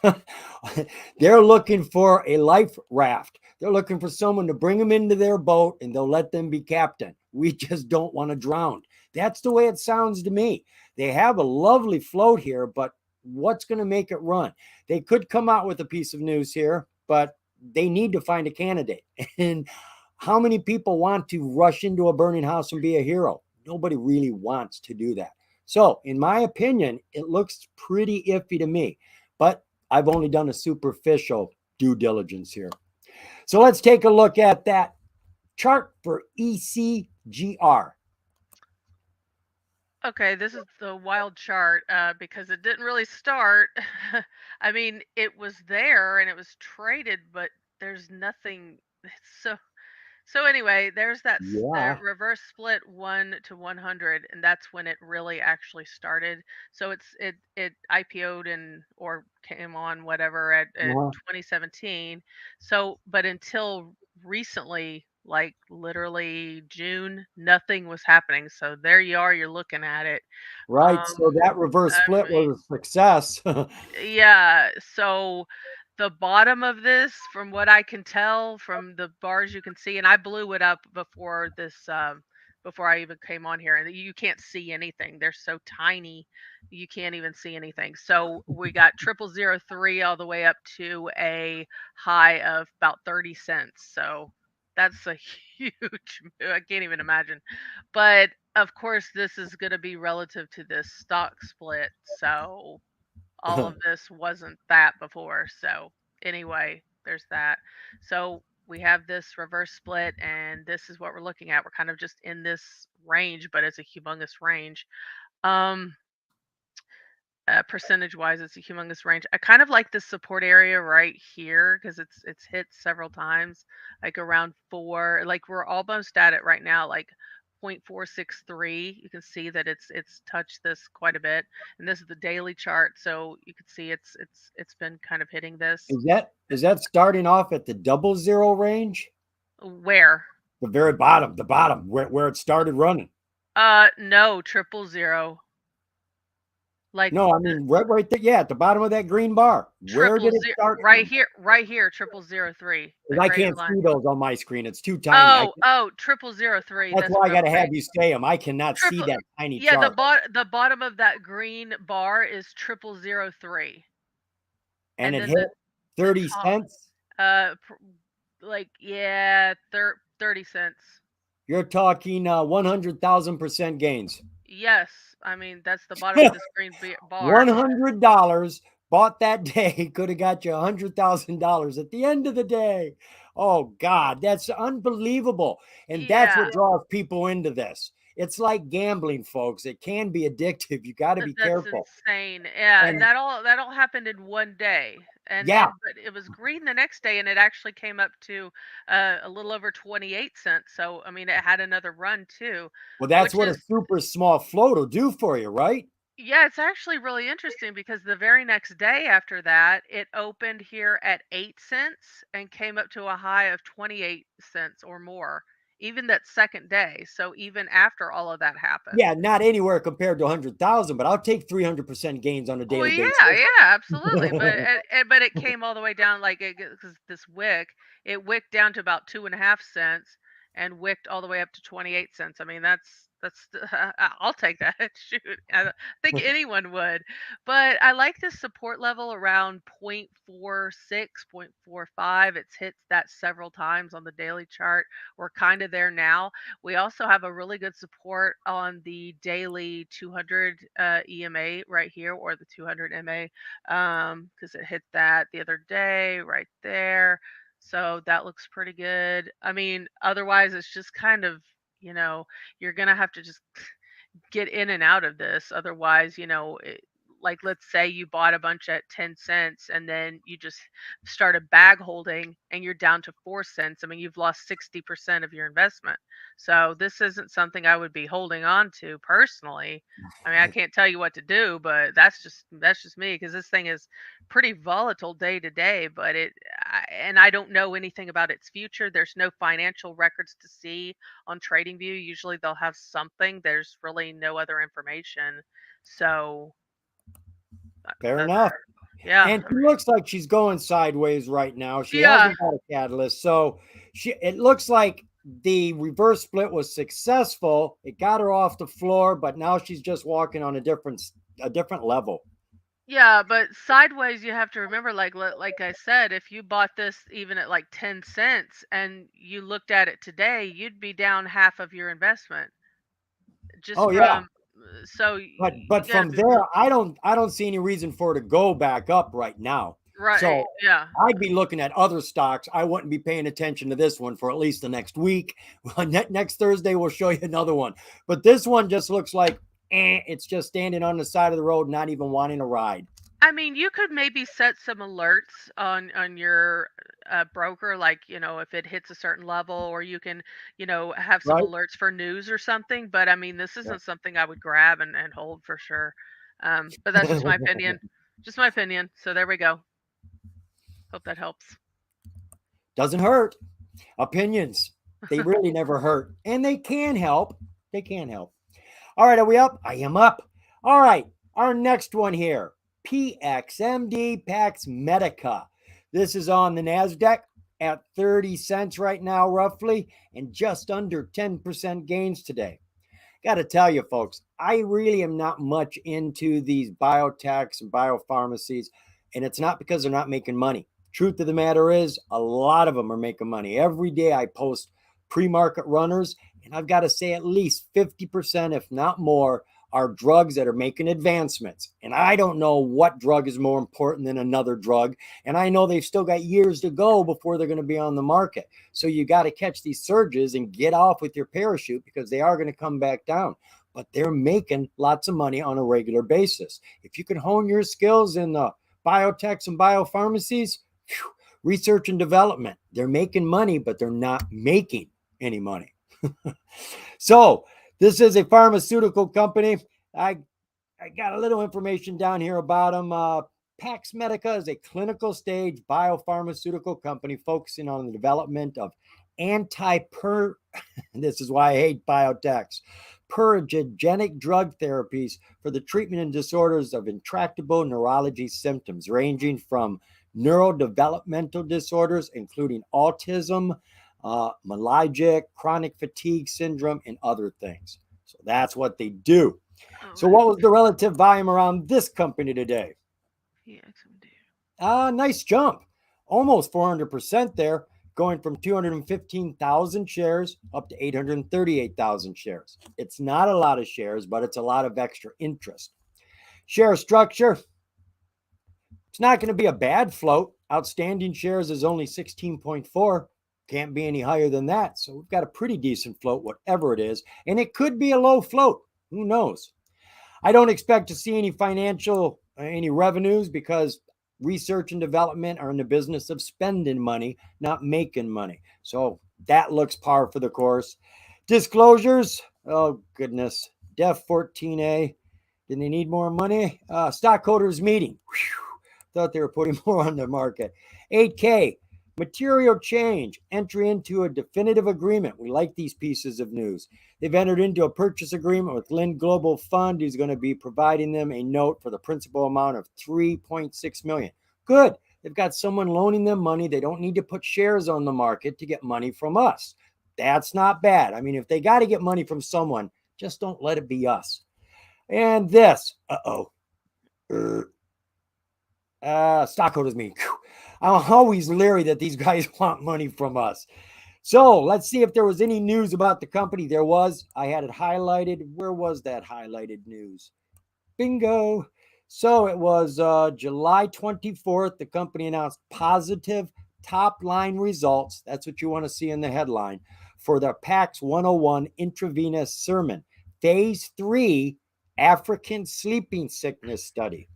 They're looking for a life raft. They're looking for someone to bring them into their boat and they'll let them be captain. We just don't want to drown. That's the way it sounds to me. They have a lovely float here, but what's going to make it run? They could come out with a piece of news here, but they need to find a candidate. And how many people want to rush into a burning house and be a hero? Nobody really wants to do that. So, in my opinion, it looks pretty iffy to me, but I've only done a superficial due diligence here. So, let's take a look at that chart for ECGR. Okay, this is the wild chart because it didn't really start. I mean, it was there and it was traded, but there's nothing. So so anyway, there's that Yeah, reverse split 1 to 100, and that's when it really actually started. So it IPO'd and or came on whatever at uh, 2017. So, but until recently, like literally June, nothing was happening. So there you are, you're looking at it. right. Um, So, that reverse I split mean, was a success. yeah, so the bottom of this, from what I can tell from the bars you can see, and I blew it up before this, before I even came on here, and you can't see anything. They're so tiny, you can't even see anything. So we got 0003 all the way up to a high of about 30 cents. So that's a huge move. I can't even imagine. But of course, this is going to be relative to this stock split. So all of this wasn't that before. So anyway, there's that. So we have this reverse split, and this is what we're looking at. We're kind of just in this range, but it's a humongous range. Um, percentage wise, it's a humongous range. I kind of like this support area right here because it's hit several times, like around 4. Like we're almost at it right now, like 0.463. You can see that it's touched this quite a bit, and this is the daily chart, so you can see it's been kind of hitting this. Is that starting off at the 00 range? Where? The very bottom, the bottom where it started running. No, 000. Like No, I mean right there. Yeah, at the bottom of that green bar. Where triple did it zero start from? right here, 0003, the 'Cause I greater can't line. see those on my screen. It's too tiny. Oh, 0003. That's That's why what I I was got to have saying. you say them. I cannot see Triple, that tiny yeah, chart. the bottom of that green bar is 0003, And and it then hit the 30 top, cents. uh, like yeah, 30 cents. You're talking 100,000% gains. Yes, I mean that's the bottom of this green bar. $100 bought that day could have got you $100,000 at the end of the day. Oh God, that's unbelievable. And that's Yeah, what draws people into this. It's like gambling, folks. It can be addictive. You got to be that's careful. insane. Yeah, and And that all happened in one day. yeah, But it was green the next day, and it actually came up to a little over 28 cents. So I mean, it had another run too, well, that's which what a is super small float will do for you, right? yeah, it's actually really interesting because the very next day after that, it opened here at 8 cents and came up to a high of 28 cents or more, even that second day. So even after all of that happened. Yeah, not anywhere compared to 100,000, but I'll take 300% gains on a Well, daily yeah, basis. yeah, absolutely. But it came all the way down like because this wick, it wicked down to about 2.5 cents and wicked all the way up to 28 cents. I mean, that's I'll take that. Shoot, I think anyone would. But I like this support level around 0.46, 0.45. It's hit that several times on the daily chart. We're kind of there now. We also have a really good support on the daily 200 EMA right here, or the 200 MA, because it hit that the other day right there. So that looks pretty good. I mean, otherwise, it's just kind of, you know, you're going to have to just get in and out of this. Otherwise, like let's say you bought a bunch at 10 cents and then you just started bag holding and you're down to 4 cents. I mean, you've lost 60% of your investment. So this isn't something I would be holding on to personally. I mean, I can't tell you what to do, but that's just me because this thing is pretty volatile day to day, but and I don't know anything about its future. There's no financial records to see on TradingView. Usually they'll have something. There's really no other information. So Fair that's enough. yeah. And she looks like she's going sideways right now. She Yeah. hasn't got a catalyst. So it looks like the reverse split was successful. It got her off the floor, but now she's just walking on a different level. Yeah, but sideways you have to remember like I said, if you bought this even at like 10 cents and you looked at it today, you'd be down half of your investment just Oh yeah. from so But you got to from be real there, I don't see any reason for it to go back up right now. right. So Yeah. I'd be looking at other stocks. I wouldn't be paying attention to this one for at least the next week. Next Thursday, we'll show you another one. But this one just looks like it's just standing on the side of the road, not even wanting a ride. I mean, you could maybe set some alerts on your broker, like if it hits a certain level, or you can have some Right? alerts for news or something. But I mean, this Yeah. isn't something I would grab and hold for sure. But that's just my opinion. Just my opinion. So there we go. Hope that helps. Doesn't hurt. Opinions, they really never hurt. And they can help. They can help. All right, are we up? I am up. All right, our next one here, PXMD Pax Medica. This is on the NASDAQ at 30 cents right now, roughly, and just under 10% gains today. Got to tell you, folks, I really am not much into these biotechs and biopharmacies, and it's not because they're not making money. Truth of the matter is, a lot of them are making money. Every day I post pre market runners, and I've got to say at least 50%, if not more, are drugs that are making advancements. And I don't know what drug is more important than another drug. And I know they've still got years to go before they're going to be on the market. So you got to catch these surges and get off with your parachute because they are going to come back down. But they're making lots of money on a regular basis. If you can hone your skills in the biotechs and biopharmacies, research and development, they're making money, but they're not making any money. So this is a pharmaceutical company. I got a little information down here about them. Pax Medica is a clinical stage biopharmaceutical company focusing on the development of anti-per. This is why I hate biotechs. purgogenic drug therapies for the treatment and disorders of intractable neurology symptoms, ranging from neurodevelopmental disorders, including autism, myalgic, chronic fatigue syndrome, and other things. So that's what they do. Oh, So, what was the relative volume around this company today? PXMD. Nice jump. Almost 400% there, going from 215,000 shares up to 838,000 shares. It's not a lot of shares, but it's a lot of extra interest. Share structure. It's not going to be a bad float. Outstanding shares is only 16.4. Can't be any higher than that. So we've got a pretty decent float, whatever it is. And it could be a low float. Who knows? I don't expect to see any revenues, because research and development are in the business of spending money, not making money. So that looks par for the course. Disclosures. Oh, goodness. Def 14A. Didn't they need more money? Stockholders meeting. Whew. Thought they were putting more on the market. 8K. Material change. Entry into a definitive agreement. We like these pieces of news. They've entered into a purchase agreement with Lind Global Fund, who's going to be providing them a note for the principal amount of $3.6 million. Good. They've got someone loaning them money. They don't need to put shares on the market to get money from us. That's not bad. I mean, if they got to get money from someone, just don't let it be us. And this. Stockholders meeting. I'm always leery that these guys want money from us. So let's see if there was any news about the company. There was. I had it highlighted. Where was that highlighted news? Bingo. So it was July 24th. The company announced positive top-line results. That's what you want to see in the headline for the PAX 101 intravenous sermon, phase 3 African sleeping sickness study.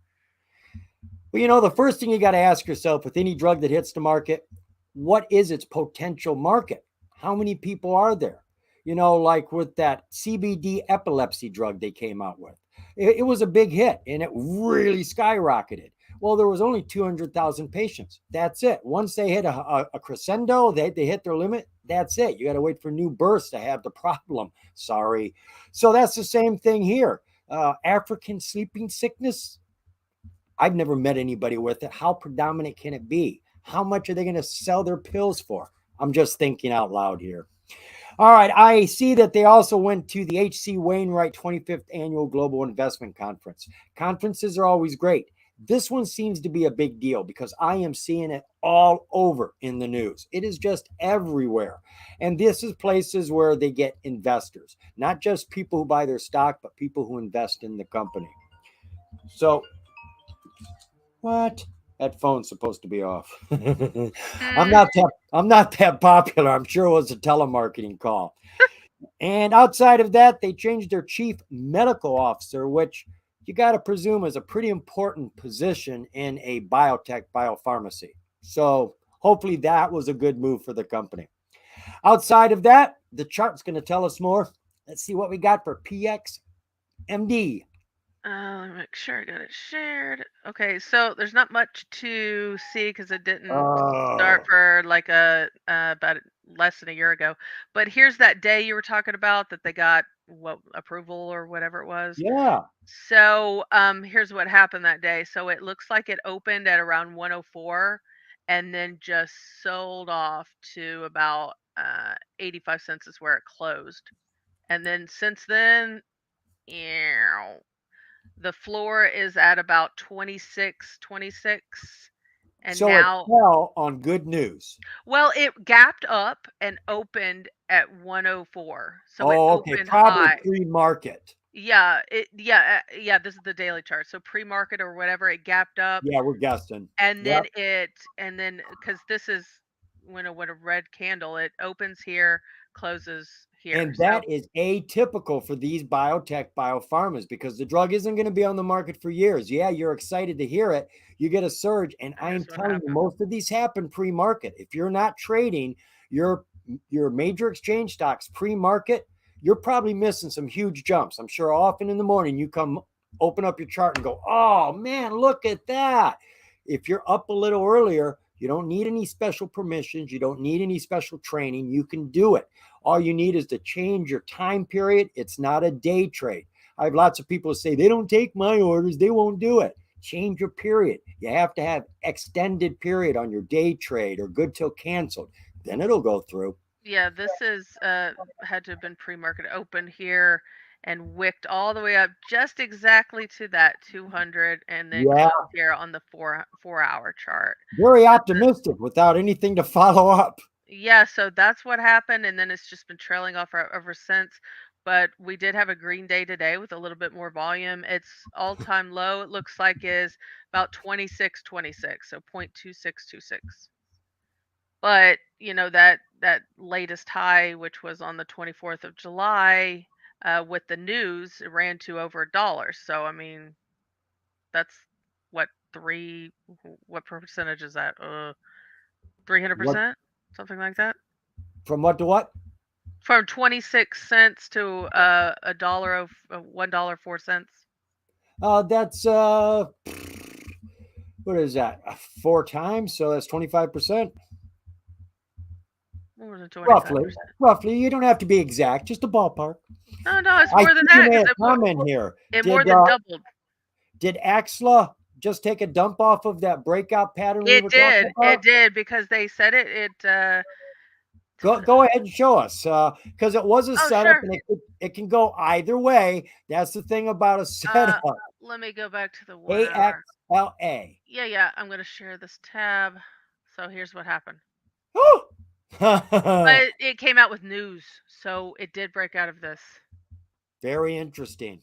Well, the first thing you got to ask yourself with any drug that hits the market, what is its potential market? How many people are there? Like with that CBD epilepsy drug they came out with. It was a big hit and it really skyrocketed. Well, there was only 200,000 patients. That's it. Once they hit a crescendo, they hit their limit. That's it. You got to wait for new births to have the problem. Sorry. So that's the same thing here. African sleeping sickness. I've never met anybody with it. How predominant can it be? How much are they going to sell their pills for? I'm just thinking out loud here. All right. I see that they also went to the H.C. Wainwright 25th Annual Global Investment Conference. Conferences are always great. This one seems to be a big deal because I am seeing it all over in the news. It is just everywhere. And this is places where they get investors, not just people who buy their stock, but people who invest in the company. So, what? That phone's supposed to be off. I'm Mm. not that popular. I'm sure it was a telemarketing call. And outside of that, they changed their chief medical officer, which you got to presume is a pretty important position in a biotech biopharmacy. So hopefully that was a good move for the company. Outside of that, the chart's going to tell us more. Let's see what we got for PXMD. Let me make sure I got it shared. Okay, so there's not much to see because it didn't start Oh, for like about less than a year ago. But here's that day you were talking about that they got what approval or whatever it was. yeah. So here's what happened that day. So it looks like it opened at around 104 and then just sold off to about 85 cents is where it closed. And then since then, ew, the floor is at about 26, and So it now, fell on good news. well, it gapped up and opened at 104. So it Oh, okay. opened Probably high. pre-market. Yeah, this is the daily chart. So pre-market or whatever, it gapped up Yeah, we're guessing. and Yep. then because this is when a red candle, it opens here, closes here. And So that is atypical for these biotech biopharmas because the drug isn't going to be on the market for years. Yeah, you're excited to hear it. You get a surge. And I'm here's what telling you, happened. most of these happen pre-market. If you're not trading your major exchange stocks pre-market, you're probably missing some huge jumps. I'm sure often in the morning you come open up your chart and go, oh man, look at that. If you're up a little earlier, you don't need any special permissions. You don't need any special training. You can do it. All you need is to change your time period. It's not a day trade. I have lots of people say they don't take my orders, they won't do it. Change your period. You have to have extended period on your day trade or good till canceled. Then it'll go through. Yeah, this is had to have been pre-market open here and wicked all the way up just exactly to that 200 and then Yeah, closed here on the 4 hour chart. very So the, optimistic without anything to follow up. yeah, so that's what happened, and then it's just been trailing off ever since. But we did have a green day today with a little bit more volume. Its all-time low, it looks like, is about 26.26, so 0.2626. But that latest high, which was on the 24th of July, with the news, it ran to over $1. So I mean, that's what three. What percentage is that? What 300%, something like that. from what to what? From 26 cents to a dollar of $1.04. That's what is that? 4 times, so that's 25%. More than Roughly. 25%. Roughly. You don't have to be exact, just a ballpark. No, no, it's I more see than you that made because a comment here. it more Did than doubled. did Axla just take a dump off of that breakout pattern we It were talking did. It about? did because they said it. Go ahead and show us, because it was a Oh, setup, sure. and it can go either way. That's the thing about a Uh, setup. Let me go back to the 1 hour. AXLA. Yeah, yeah. I'm gonna share this tab. So here's what happened. Woo! But it came out with news, so it did break out of this. Very interesting.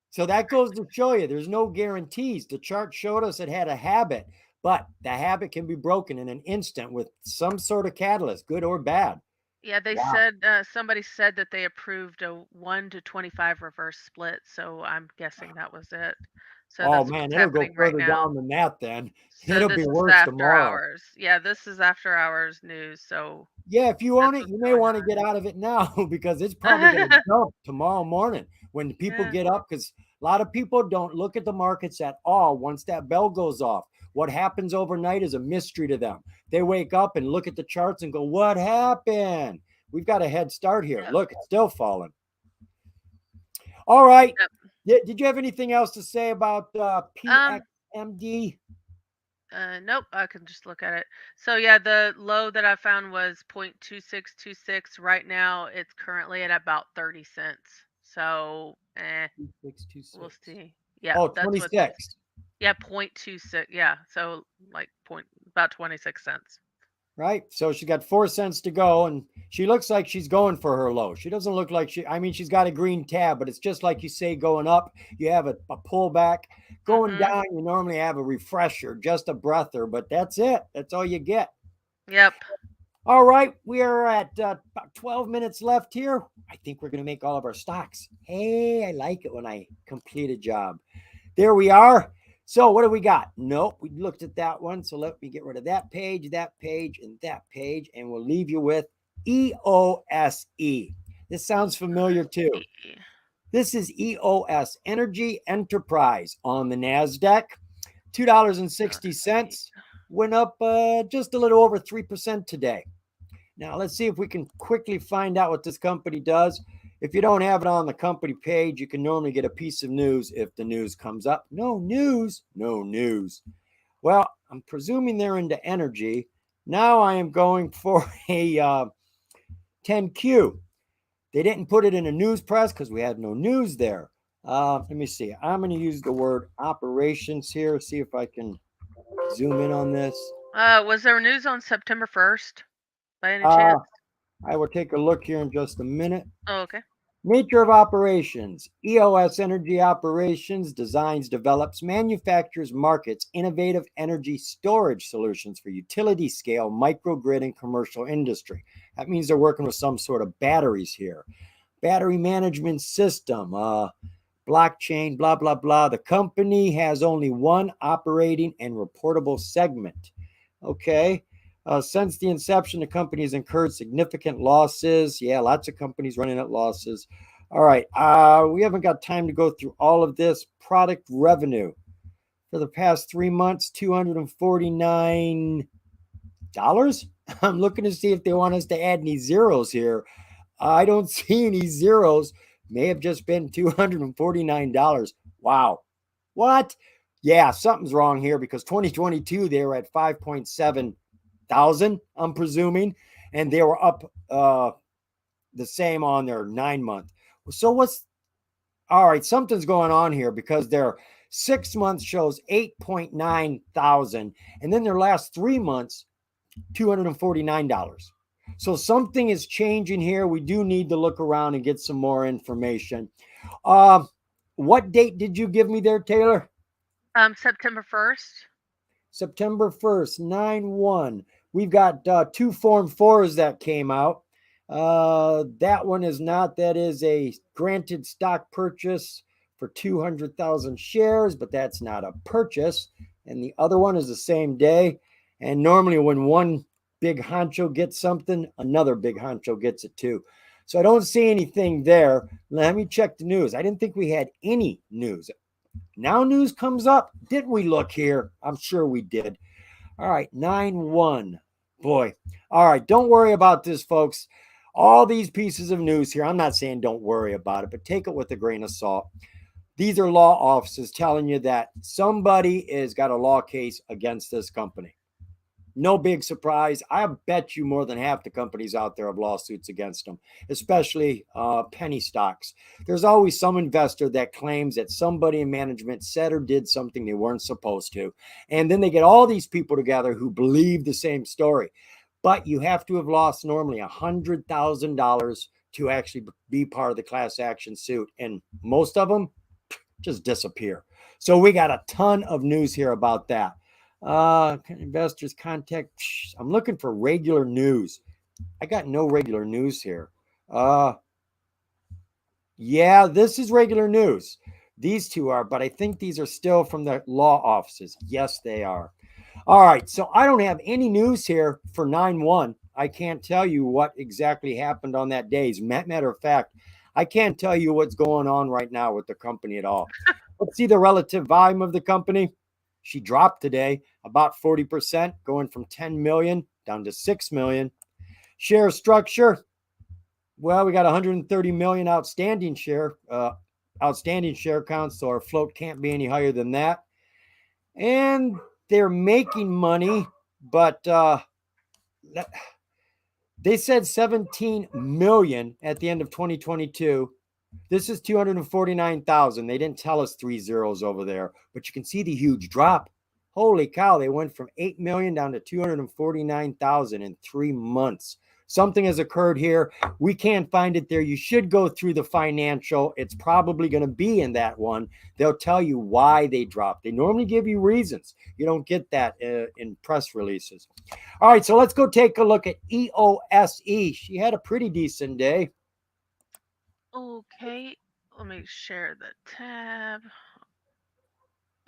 So that goes to show you there's no guarantees. The chart showed us it had a habit, but the habit can be broken in an instant with some sort of catalyst, good or bad. Yeah, they Wow. said somebody said that they approved a 1-to-25 reverse split, so I'm guessing that was it. So Oh that's man, what's it'll go happening right further now. down than that then. So It'll be this is worse after tomorrow. hours. Yeah, this is after hours news. So Yeah, if you own that's it, what's you may going want to get out of it now because it's probably going to on. dump tomorrow morning when people Yeah. get up, because a lot of people don't look at the markets at all once that bell goes off. What happens overnight is a mystery to them. They wake up and look at the charts and go, "What happened?" We've got a head start here. Yep. Look, it's still falling. All right. Yep. Did you have anything else to say about Um. PXMD? Nope. I can just look at it. So yeah, the low that I found was 0.2626. Right now, it's currently at about 30 cents. So, 2626. we'll see. Yeah, Oh, that's what. 26. Yeah, 0.26. Yeah, so like about 26 cents. Right? So she got 4 cents to go, and she looks like she's going for her low. She doesn't look like I mean, she's got a green tab, but it's just like you say, going up, you have a pullback. Going Mhm. down, you normally have a refresher, just a breather, but that's it. That's all you get. Yep. All right, we are at about 12 minutes left here. I think we're going to make all of our stocks. Hey, I like it when I complete a job. There we are. So what do we got? Nope, we looked at that one. So let me get rid of that page, and that page, and we'll leave you with EOSE. This sounds familiar too. E- This is EOS, Energy Enterprise, on the NASDAQ. $2.60. Went up just a little over 3% today. Now, let's see if we can quickly find out what this company does. If you don't have it on the company page, you can normally get a piece of news if the news comes up. No news, no news. Well, I'm presuming they're into energy. Now I am going for a 10Q. They didn't put it in a news press because we had no news there. Let me see. I'm going to use the word operations here. See if I can zoom in on this. Was there news on September 1st by any Uh, chance? I will take a look here in just a minute. Oh, okay. Nature of operations. EOS Energy Operations designs, develops, manufactures, markets innovative energy storage solutions for utility scale, microgrid, and commercial industry. That means they're working with some sort of batteries here. Battery management system, blockchain, blah, blah, blah. The company has only one operating and reportable segment. Okay. Since the inception, the company has incurred significant losses. Yeah, lots of companies running at losses. All right. We haven't got time to go through all of this. Product revenue for the past 3 months, $249. I'm looking to see if they want us to add any zeros here. I don't see any zeros. May have just been $249. Wow. What? Yeah, something's wrong here because 2022 they were at 5.7 thousand, I'm presuming, and they were up the same on their 9 month. So what's all right? Something's going on here because their 6 months shows 8.9 thousand, and then their last 3 months $249. So something is changing here. We do need to look around and get some more information. Uh, what date did you give me there, Taylor? September 1st. September 1st, 9/1. We've got two Form 4s that came out. That one is not. That is a granted stock purchase for 200,000 shares, but that's not a purchase. And the other one is the same day. And normally, when one big honcho gets something, another big honcho gets it too. So I don't see anything there. Let me check the news. I didn't think we had any news. Now news comes up. Did we look here? I'm sure we did. All right, 9/1. Boy. All right, don't worry about this, folks. All these pieces of news here, I'm not saying don't worry about it, but take it with a grain of salt. These are law offices telling you that somebody has got a law case against this company. No big surprise. I bet you more than half the companies out there have lawsuits against them, especially penny stocks. There's always some investor that claims that somebody in management said or did something they weren't supposed to. And then they get all these people together who believe the same story. But you have to have lost normally $100,000 to actually be part of the class action suit. And most of them just disappear. So we got a ton of news here about that. Investors contact. I'm looking for regular news. I got no regular news here. Uh, yeah, this is regular news. These two are, but I think these are still from the law offices. Yes, they are. All right, so I don't have any news here for 9/1. I can't tell you what exactly happened on that day. As a matter of fact, I can't tell you what's going on right now with the company at all. Let's see the relative volume of the company. She dropped today about 40%, going from 10 million down to 6 million. Share structure. Well, we got 130 million outstanding share counts, so our float can't be any higher than that. And they're making money, but they said 17 million at the end of 2022. This is 249,000. They didn't tell us three zeros over there, but you can see the huge drop. Holy cow, they went from 8 million down to 249,000 in 3 months. Something has occurred here. We can't find it there. You should go through the financial. It's probably going to be in that one. They'll tell you why they dropped. They normally give you reasons. You don't get that in press releases. All right, so let's go take a look at EOSE. She had a pretty decent day. Okay, let me share the tab.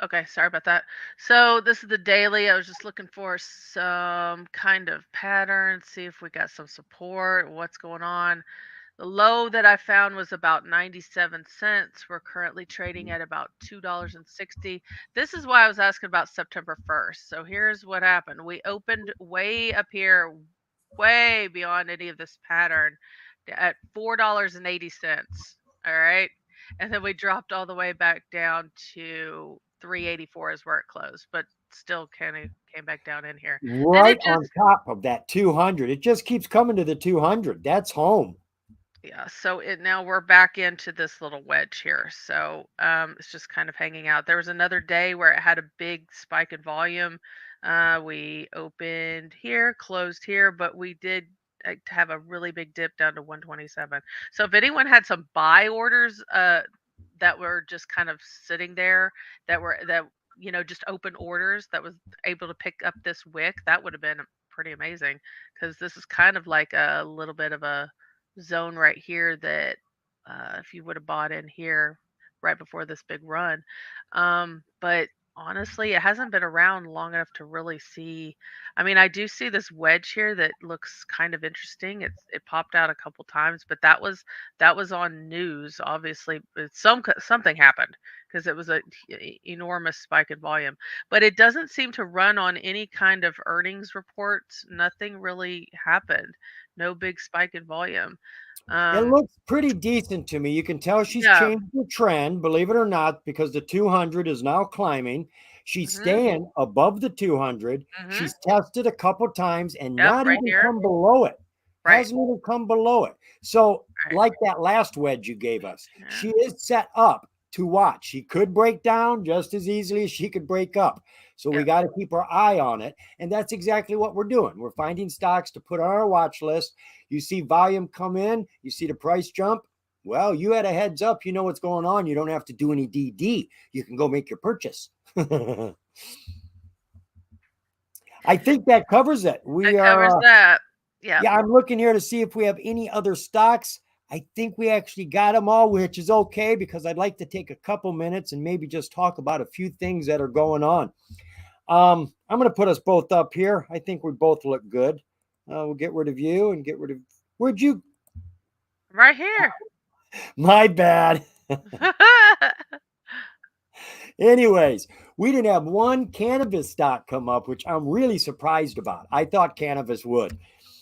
Okay, sorry about that. So this is the daily. I was just looking for some kind of pattern, see if we got some support, what's going on. The low that I found was about 97 cents. We're currently trading at about $2.60. This is why I was asking about September 1st. So here's what happened. We opened way up here, way beyond any of this pattern at $4.80. All right. And then we dropped all the way back down to 384 is where it closed, but still kind of came back down in here. Then Right it on just top of that 200. It just keeps coming to the 200. That's home. Yeah, so it now we're back into this little wedge here. So it's just kind of hanging out. There was another day where it had a big spike in volume. We opened here, closed here, but we did have a really big dip down to 127. So if anyone had some buy orders that were just kind of sitting there, that just open orders that was able to pick up this wick, that would have been pretty amazing because this is kind of like a little bit of a zone right here that if you would have bought in here right before this big run. But honestly, it hasn't been around long enough to really see. I mean, I do see this wedge here that looks kind of interesting. It popped out a couple times, but that was on news. Obviously, something happened. because it was a enormous spike in volume. But it doesn't seem to run on any kind of earnings reports. Nothing really happened. No big spike in volume. It Um, looks pretty decent to me. You can tell she's yeah. changed the trend, believe it or not, because the 200 is now climbing. She's Mhm. staying above the 200. Mhm. She's tested a couple times and Yep. not Right even here. come below it. Right. Hasn't even come below it. So, Right. like that last wedge you gave us, Yeah. she is set up to watch. She could break down just as easily as she could break up. So, we Yep. got to keep our eye on it. And that's exactly what we're doing. We're finding stocks to put on our watch list. You see volume come in, you see the price jump. Well, you had a heads up. You know what's going on. You don't have to do any DD. You can go make your purchase. I think that covers it. That We covers are, that. Yeah. yeah, I'm looking here to see if we have any other stocks. I think we actually got them all, which is okay because I'd like to take a couple minutes and maybe just talk about a few things that are going on. I'm going to put us both up here. I think we both look good. We'll get rid of you and get rid of. Where'd you? Right here. My bad. Anyways, we didn't have one cannabis stock come up, which I'm really surprised about. I thought cannabis would.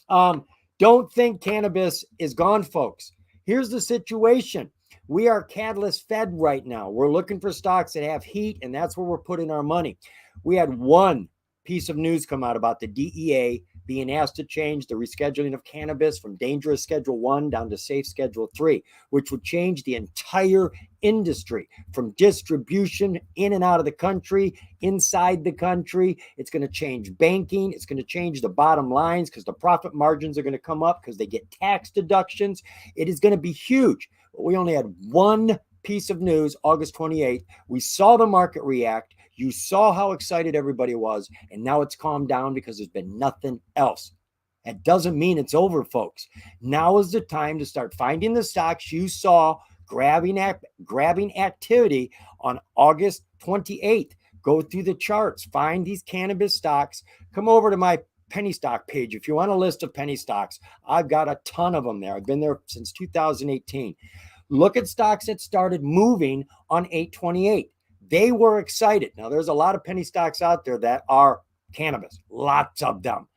Um, don't think cannabis is gone, folks. Here's the situation. We are catalyst fed right now. We're looking for stocks that have heat, and that's where we're putting our money. We had one piece of news come out about the DEA being asked to change the rescheduling of cannabis from dangerous Schedule 1 down to safe Schedule 3, which would change the entire industry from distribution in and out of the country, inside the country. It's going to change banking. It's going to change the bottom lines because the profit margins are going to come up because they get tax deductions. It is going to be huge. But we only had one piece of news, August 28th. We saw the market react. You saw how excited everybody was, and now it's calmed down because there's been nothing else. That doesn't mean it's over, folks. Now is the time to start finding the stocks you saw grabbing activity on August 28th. Go through the charts, find these cannabis stocks. Come over to my penny stock page if you want a list of penny stocks. I've got a ton of them there. I've been there since 2018. Look at stocks that started moving on 828. They were excited. Now, there's a lot of penny stocks out there that are cannabis, lots of them.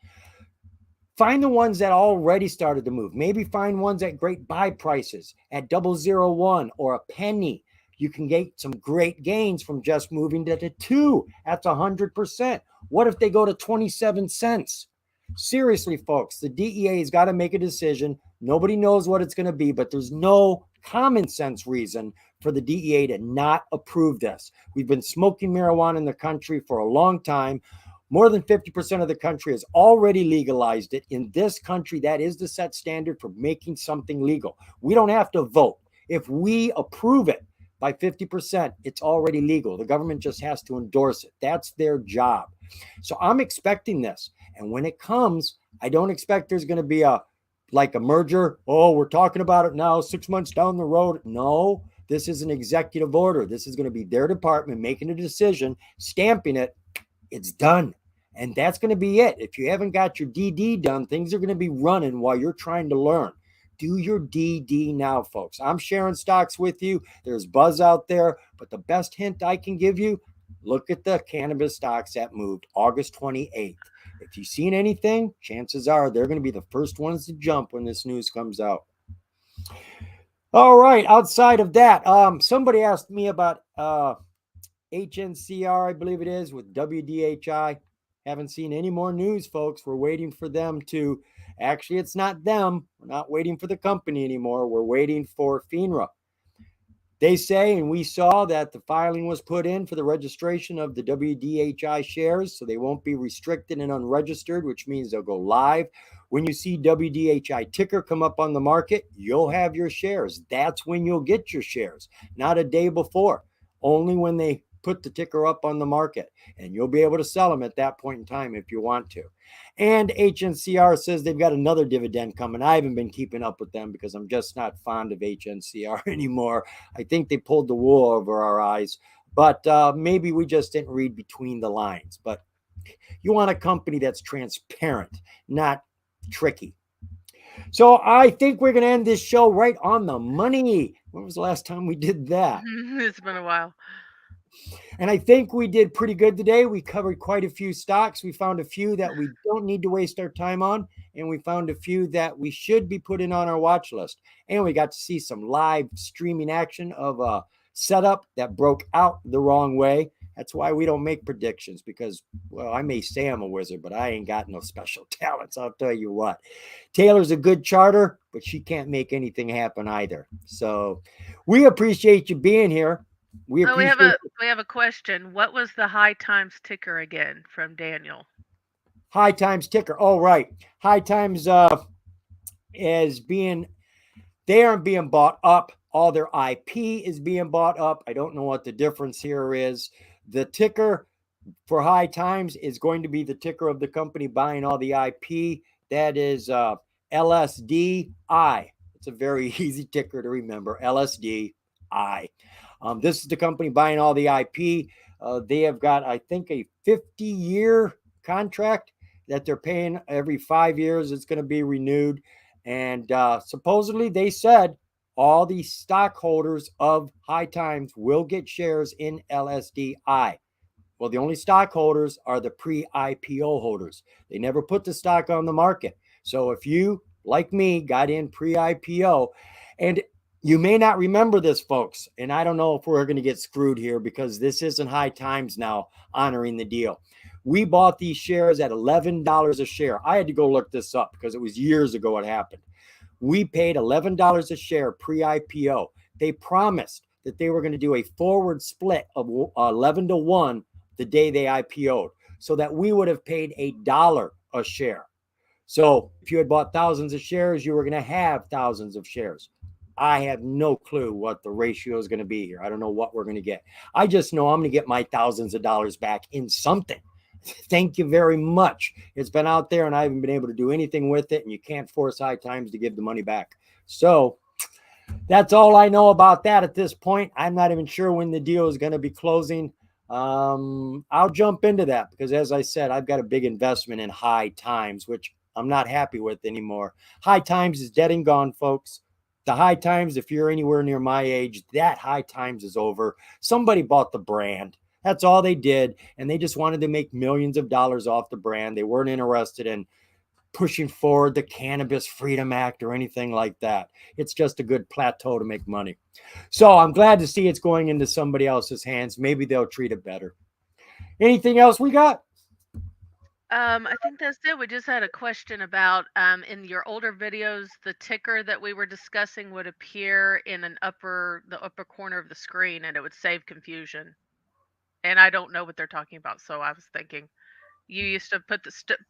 Find the ones that already started to move. Maybe find ones at great buy prices at 001 or a penny. You can get some great gains from just moving to the 2. That's 100%. What if they go to 27 cents? Seriously, folks, the DEA has got to make a decision. Nobody knows what it's going to be, but there's no common sense reason for the DEA to not approve this. We've been smoking marijuana in the country for a long time. More than 50% of the country has already legalized it. In this country, that is the set standard for making something legal. We don't have to vote. If we approve it by 50%, it's already legal. The government just has to endorse it. That's their job. So I'm expecting this. And when it comes, I don't expect there's going to be a merger. Oh, we're talking about it now, 6 months down the road. No, this is an executive order. This is going to be their department making a decision, stamping it. It's done. And that's going to be it. If you haven't got your DD done, things are going to be running while you're trying to learn. Do your DD now, folks. I'm sharing stocks with you. There's buzz out there, but the best hint I can give you, look at the cannabis stocks that moved August 28th. If you've seen anything, chances are they're going to be the first ones to jump when this news comes out. All right. Outside of that, somebody asked me about HNCR, I believe it is, with WDHI. Haven't seen any more news, folks. We're waiting for them to. Actually, it's not them. We're not waiting for the company anymore. We're waiting for FINRA. They say, and we saw that the filing was put in for the registration of the WDHI shares, so they won't be restricted and unregistered, which means they'll go live. When you see WDHI ticker come up on the market, you'll have your shares. That's when you'll get your shares, not a day before. Only when they put the ticker up on the market, and you'll be able to sell them at that point in time if you want to. And HNCR says they've got another dividend coming. I haven't been keeping up with them because I'm just not fond of HNCR anymore. I think they pulled the wool over our eyes, but maybe we just didn't read between the lines. But you want a company that's transparent, not tricky. So I think we're going to end this show right on the money. When was the last time we did that? It's been a while. And I think we did pretty good today. We covered quite a few stocks. We found a few that we don't need to waste our time on, and we found a few that we should be putting on our watch list. And we got to see some live streaming action of a setup that broke out the wrong way. That's why we don't make predictions because, well, I may say I'm a wizard, but I ain't got no special talents. I'll tell you what. Taylor's a good charter, but she can't make anything happen either. So we appreciate you being here. We Oh, appreciate we have a question. What was the high times ticker again from Daniel? High Times ticker. Oh, right. High Times is being, they aren't being bought up. All their IP is being bought up. I don't know what the difference here is. The ticker for High Times is going to be the ticker of the company buying all the IP. That is LSDI. It's a very easy ticker to remember. LSDI. This is the company buying all the IP. They have got, I think, a 50-year contract that they're paying every 5 years. It's going to be renewed. And supposedly they said all the stockholders of High Times will get shares in LSDI. Well, the only stockholders are the pre-IPO holders. They never put the stock on the market. So if you, like me, got in pre-IPO, and you may not remember this, folks, and I don't know if we're going to get screwed here because this isn't High Times now honoring the deal. We bought these shares at $11 a share. I had to go look this up because it was years ago it happened. We paid $11 a share pre-IPO. They promised that they were going to do a forward split of 11 to 1 the day they IPO'd, so that we would have paid $1 a share. So if you had bought thousands of shares, you were going to have thousands of shares. I have no clue what the ratio is going to be here. I don't know what we're going to get. I just know I'm going to get my thousands of dollars back in something. Thank you very much. It's been out there and I haven't been able to do anything with it, and you can't force High Times to give the money back. So that's all I know about that at this point. I'm not even sure when the deal is going to be closing. I'll jump into that because, as I said, I've got a big investment in High Times, which I'm not happy with anymore. High Times is dead and gone, folks. The High Times, if you're anywhere near my age, that High Times is over. Somebody bought the brand. That's all they did. And they just wanted to make millions of dollars off the brand. They weren't interested in pushing forward the Cannabis Freedom Act or anything like that. It's just a good plateau to make money. So I'm glad to see it's going into somebody else's hands. Maybe they'll treat it better. Anything else we got? I think that's it. We just had a question about in your older videos, the ticker that we were discussing would appear in the upper corner of the screen, and it would save confusion. And I don't know what they're talking about, so I was thinking you used to put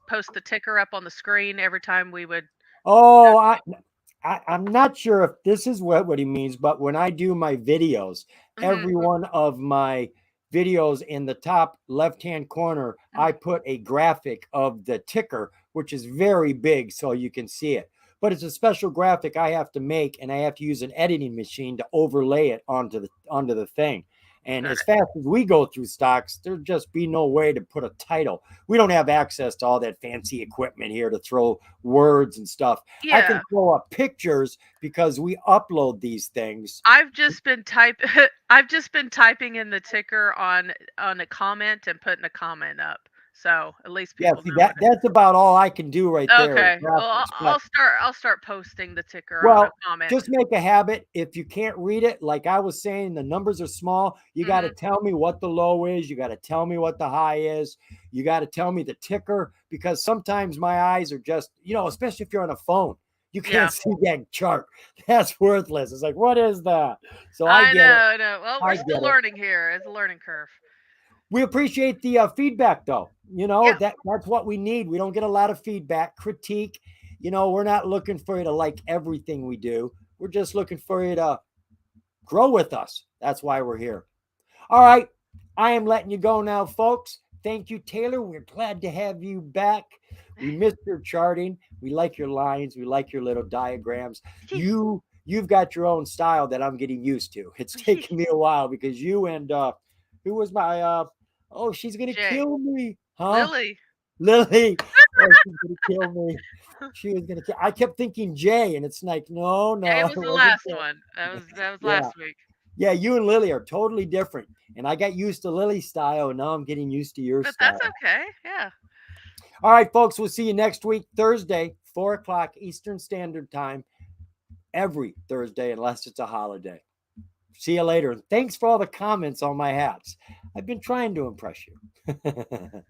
post the ticker up on the screen every time we would. Oh, I'm not sure if this is what he means, but when I do my videos, Mhm, every one of my videos in the top left-hand corner, I mhm. put a graphic of the ticker, which is very big so you can see it. But it's a special graphic I have to make, and I have to use an editing machine to overlay it onto the thing. And Got as it. fast as we go through stocks, there'd just be no way to put a title. We don't have access to all that fancy equipment here to throw words and stuff. I can Yeah, throw up pictures because we upload these things. I've just been type I've just been typing in the ticker on a comment and putting a comment up. So at least Yeah, people see know that what it. that's about all I can do right there is Okay. Well, graphics. But I'll start posting the ticker on a well, comment. just make a habit. If you can't read it, like I was saying, the numbers are small. You got to Mhm. tell me what the low is. You got to tell me what the high is. You got to tell me the ticker because sometimes my eyes are just, especially if you're on a phone, you Yeah. can't see that chart. That's worthless. It's like, what is that? So I I get it. know, I know. Well, we're I still get it. learning here. It's a learning curve. We appreciate the feedback, though. Yeah. That's what we need. We don't get a lot of feedback, critique. We're not looking for you to like everything we do. We're just looking for you to grow with us. That's why we're here. All right. I am letting you go now, folks. Thank you, Taylor. We're glad to have you back. We missed your charting. We like your lines. We like your little diagrams. You've got your own style that I'm getting used to. It's taken me a while because you and who was my oh, she's gonna Jay. kill me. Huh? Lily. Lily. Oh, she's gonna kill me. She was gonna kill. I kept thinking Jay, and it's like, no, It no, was it the wasn't last Jay. one. That was Yeah, last week. yeah. You and Lily are totally different, and I got used to Lily's style, and now I'm getting used to your But that's style. okay. Yeah. All right, folks. We'll see you next week, Thursday, 4 o'clock Eastern Standard Time. Every Thursday, unless it's a holiday. See you later. Thanks for all the comments on my hats. I've been trying to impress you.